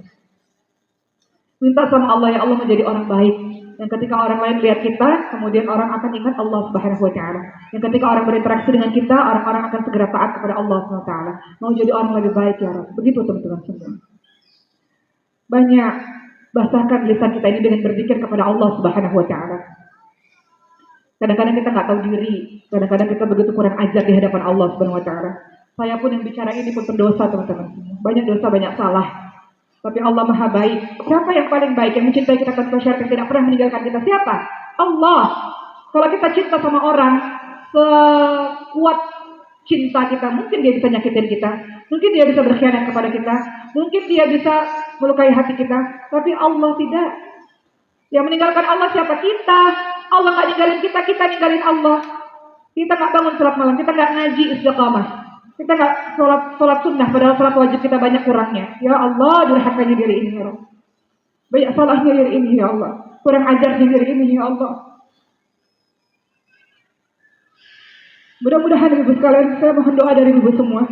Speaker 1: Minta sama Allah ya Allah menjadi orang baik. Yang ketika orang lain lihat kita, kemudian orang akan ingat Allah Subhanahu wa Ta'ala. Yang ketika orang berinteraksi dengan kita, orang-orang akan segera taat kepada Allah Subhanahu wa Ta'ala. Mau jadi orang lebih baik ya Rabb. Begitu teman-teman semua. Banyak basahkan lisan kita ini dengan berzikir kepada Allah Subhanahu wa Ta'ala. Kadang-kadang kita nggak tahu diri. Kadang-kadang kita begitu kurang ajar di hadapan Allah Subhanahu wa Ta'ala. Saya pun yang bicara ini pun pendosa teman-teman semua. Banyak dosa, banyak salah. Tapi Allah maha baik. Siapa yang paling baik yang mencintai kita tanpa syarat, yang tidak pernah meninggalkan kita? Siapa? Allah. Kalau kita cinta sama orang, sekuat cinta kita, mungkin dia bisa nyakitin kita, mungkin dia bisa berkhianat kepada kita, mungkin dia bisa melukai hati kita, tapi Allah tidak. Yang meninggalkan Allah siapa? Kita. Allah nggak ninggalin kita, kita ninggalin Allah. Kita nggak bangun salat malam, kita nggak ngaji istiqamah. Kita nggak sholat sunnah, padahal sholat wajib kita banyak kurangnya. Ya Allah, durhakanya diri ini ya Allah. Banyak salahnya diri ini ya Allah. Kurang ajarnya diri ini ya Allah. Mudah-mudahan ibu sekalian, saya mohon doa dari ibu semua.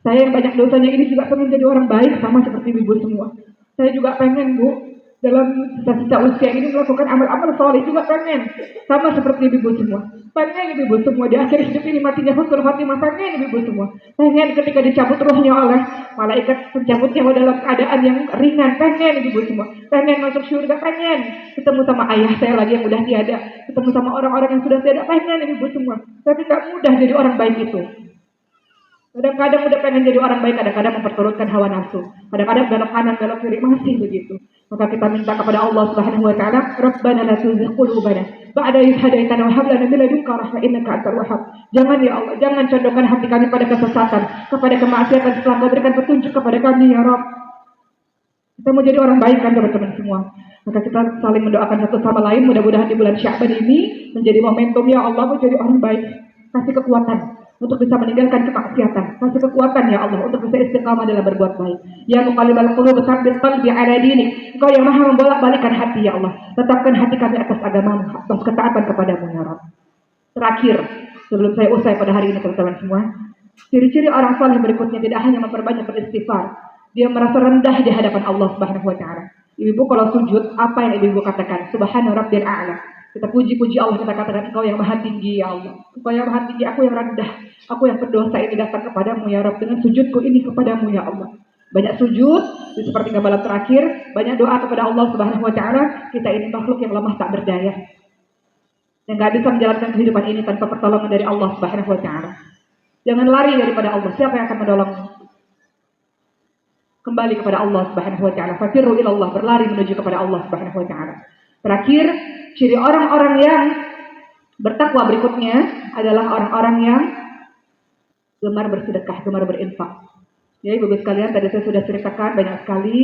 Speaker 1: Saya yang banyak dosanya ini juga pengen jadi orang baik sama seperti ibu semua. Saya juga pengen Bu, dalam sisa-sisa usia ini melakukan amal-amal soleh juga pengen. Sama seperti ibu semua. Pengen ibu semua di akhir hidup ini matinya husnul khatimah, pengen ibu semua. Pengen ketika dicabut ruhnya oleh malaikat pencabut nyawa dalam keadaan yang ringan, pengen ibu semua. Pengen masuk surga, pengen ketemu sama ayah saya lagi yang udah tiada, ketemu sama orang-orang yang sudah tiada, pengen ibu semua. Tapi tak mudah jadi orang baik itu. Kadang-kadang udah pengen jadi orang baik, kadang-kadang memperturutkan hawa nafsu. Kadang-kadang belok kanan, belok kiri, masih begitu. Maka kita minta kepada Allah Subhanahu wa taala, Rabbana la tuzigh qulubana ba'da idh hadaitana wa hab lana min ladunka rahmah innaka antal wahhab. Jangan ya Allah, jangan condongkan hati kami pada kesesatan, kepada kemaksiatan setelah Kau berikan petunjuk kepada kami ya Rabb. Kita mau jadi orang baik kan teman-teman semua. Maka kita saling mendoakan satu sama lain, mudah-mudahan di bulan Sya'ban ini menjadi momentum ya Allah menjadi orang baik. Kasih kekuatan untuk bisa meninggalkan kemaksiatan. Kasih kekuatan ya Allah untuk bisa istiqamah dalam berbuat baik. Ya muqallibal qulub tsabbit qalbi ala dinik. Engkau yang Maha membolak-balikkan hati ya Allah. Tetapkan hati kami atas agama-Mu, atas ketaatan kepadamu ya Rabb. Terakhir, sebelum saya usai pada hari ini teman-teman semua, ciri-ciri orang saleh berikutnya tidak hanya memperbanyak beristighfar, dia merasa rendah di hadapan Allah Subhanahu wa taala. Ibu kalau sujud, apa yang ibu katakan? Subhana rabbil a'la. Kita puji-puji Allah, kita katakan Engkau yang maha tinggi ya Allah. Engkau yang maha tinggi, aku yang rendah. Aku yang berdosa ini datang kepadamu ya Rabb. Dengan sujudku ini kepadamu ya Allah. Banyak sujud, seperti malam terakhir. Banyak doa kepada Allah Subhanahu wa ta'ala. Kita ini makhluk yang lemah tak berdaya. Yang gak bisa menjalankan kehidupan ini tanpa pertolongan dari Allah Subhanahu wa ta'ala. Jangan lari daripada Allah. Siapa yang akan menolongmu? Kembali kepada Allah Subhanahu wa ta'ala. Fafirru ilallah, berlari menuju kepada Allah Subhanahu wa ta'ala. Terakhir, ciri orang-orang yang bertakwa berikutnya adalah orang-orang yang gemar bersedekah, gemar berinfak. Ya ibu sekalian, tadi saya sudah ceritakan banyak sekali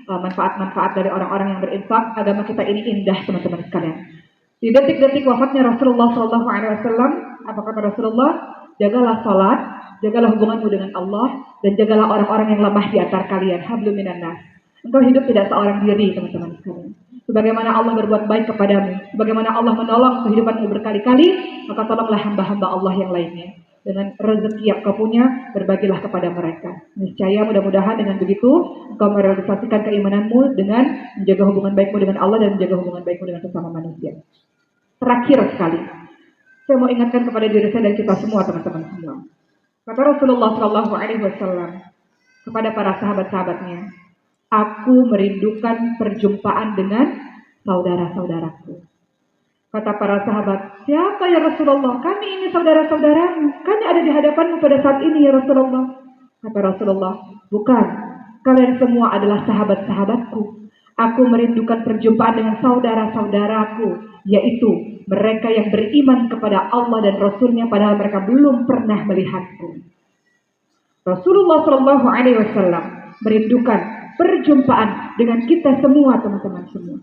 Speaker 1: manfaat-manfaat dari orang-orang yang berinfak. Agama kita ini indah teman-teman sekalian. Di detik-detik wafatnya Rasulullah SAW, apa kata Rasulullah? Jagalah salat, jagalah hubunganmu dengan Allah, dan jagalah orang-orang yang lemah di antara kalian. Hablum minan nas. Engkau hidup tidak seorang diri teman-teman sekalian. Sebagaimana Allah berbuat baik kepadamu, sebagaimana Allah menolong kehidupanmu berkali-kali, maka tolonglah hamba-hamba Allah yang lainnya. Dengan rezeki yang kau punya, berbagilah kepada mereka. Niscaya mudah-mudahan dengan begitu, engkau merealisasikan keimananmu dengan menjaga hubungan baikmu dengan Allah dan menjaga hubungan baikmu dengan sesama manusia. Terakhir sekali, saya mau ingatkan kepada diri saya dan kita semua teman-teman semua. Kata Rasulullah SAW kepada para sahabat-sahabatnya, aku merindukan perjumpaan dengan saudara-saudaraku. Kata para sahabat, siapa ya Rasulullah? Kami ini saudara-saudaramu. Kami ada di hadapanmu pada saat ini ya Rasulullah. Kata Rasulullah, bukan. Kalian semua adalah sahabat-sahabatku. Aku merindukan perjumpaan dengan saudara-saudaraku, yaitu mereka yang beriman kepada Allah dan Rasulnya padahal mereka belum pernah melihatku. Rasulullah SAW merindukan perjumpaan dengan kita semua teman-teman semua.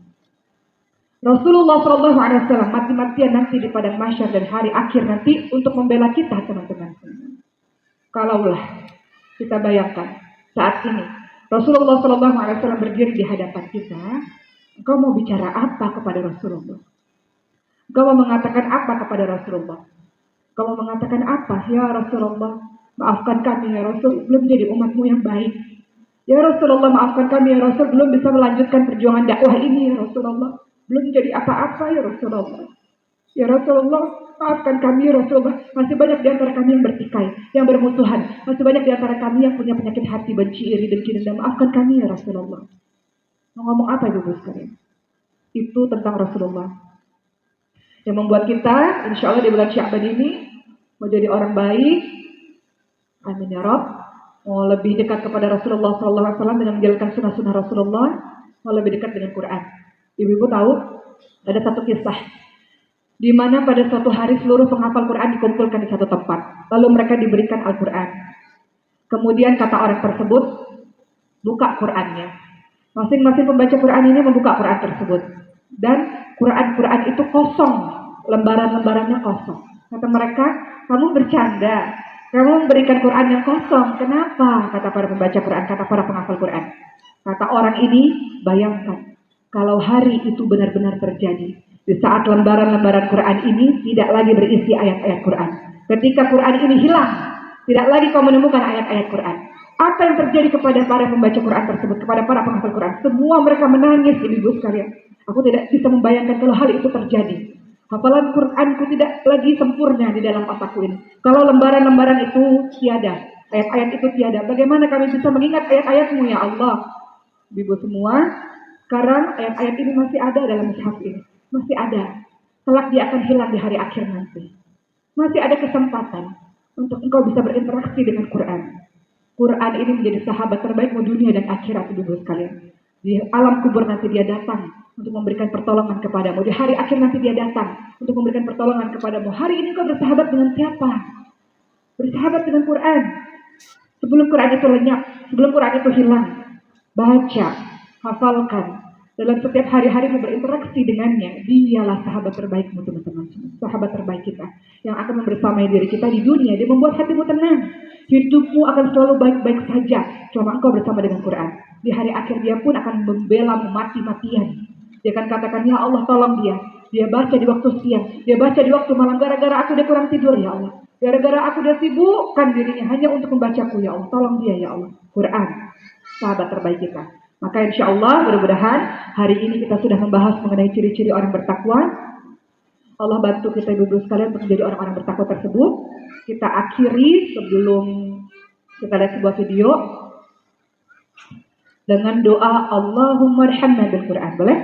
Speaker 1: Rasulullah SAW mati-matian nanti di padang mahsyar dan hari akhir nanti untuk membela kita teman-teman semua. Kalaulah kita bayangkan saat ini Rasulullah SAW berdiri di hadapan kita, engkau mau bicara apa kepada Rasulullah? Engkau mau mengatakan apa kepada Rasulullah? Engkau mau mengatakan apa? Ya Rasulullah, maafkan kami ya Rasul, belum jadi umatmu yang baik. Ya Rasulullah, maafkan kami ya Rasul, belum bisa melanjutkan perjuangan dakwah ini ya Rasulullah. Belum jadi apa-apa ya Rasulullah. Ya Rasulullah, maafkan kami ya Rasulullah. Masih banyak di antara kami yang bertikai, yang bermusuhan. Masih banyak di antara kami yang punya penyakit hati, benci, iri, dengki, dendam. Maafkan kami ya Rasulullah. Mau ngomong apa ibu sekalian? Itu tentang Rasulullah. Yang membuat kita, insya Allah di bulan Sya'ban ini, mau jadi orang baik. Amin ya Rabb. Mau lebih dekat kepada Rasulullah SAW dengan menjalankan sunnah-sunnah Rasulullah. Mau lebih dekat dengan Quran. Ibu-ibu tahu, ada satu kisah di mana pada suatu hari seluruh penghafal Quran dikumpulkan di satu tempat. Lalu mereka diberikan Al-Quran. Kemudian kata orang tersebut, buka Qurannya. Masing-masing pembaca Quran ini membuka Quran tersebut. Dan Quran itu kosong, lembaran-lembarannya kosong. Kata mereka, kamu bercanda, kamu memberikan Quran yang kosong. Kenapa? Kata para pembaca Quran, kata para penghafal Quran. Kata orang ini, bayangkan. Kalau hari itu benar-benar terjadi, di saat lembaran-lembaran Quran ini tidak lagi berisi ayat-ayat Quran. Ketika Quran ini hilang, tidak lagi kau menemukan ayat-ayat Quran. Apa yang terjadi kepada para pembaca Quran tersebut, kepada para penghafal Quran? Semua mereka menangis, ibu-ibu sekalian. Aku tidak bisa membayangkan kalau hal itu terjadi. Hafalan Quranku tidak lagi sempurna di dalam otakku ini. Kalau lembaran-lembaran itu tiada, ayat-ayat itu tiada, bagaimana kami bisa mengingat ayat-ayatmu ya Allah? Ibu semua, sekarang ayat-ayat ini masih ada dalam mushaf ini. Masih ada. Kelak dia akan hilang di hari akhir nanti. Masih ada kesempatan untuk engkau bisa berinteraksi dengan Quran. Quran ini menjadi sahabat terbaikmu dunia dan akhirat, ibu sekalian. Di alam kubur nanti dia datang untuk memberikan pertolongan kepadamu. Di hari akhir nanti dia datang untuk memberikan pertolongan kepadamu. Hari ini kau bersahabat dengan siapa? Bersahabat dengan Quran. Sebelum Quran itu lenyap, sebelum Quran itu hilang, baca, hafalkan. Dalam setiap hari-harimu berinteraksi dengannya, dialah sahabat terbaikmu teman-teman. Sahabat terbaik kita yang akan membersamai diri kita di dunia. Dia membuat hatimu tenang. Hidupmu akan selalu baik-baik saja selama engkau bersama dengan Quran. Di hari akhir dia pun akan membela mati-matian. Dia akan katakan, ya Allah tolong dia. Dia baca di waktu siang, dia baca di waktu malam. Gara-gara aku dia kurang tidur ya Allah. Gara-gara aku dia sibukkan dirinya hanya untuk membacaku ya Allah. Tolong dia ya Allah. Quran, sahabat terbaik kita. Maka insya Allah mudah-mudahan hari ini kita sudah membahas mengenai ciri-ciri orang bertakwa. Allah bantu kita ibu-ibu sekalian untuk menjadi orang-orang bertakwa tersebut. Kita akhiri sebelum kita lihat sebuah video dengan doa Allahumma arhamna bil Quran. Boleh?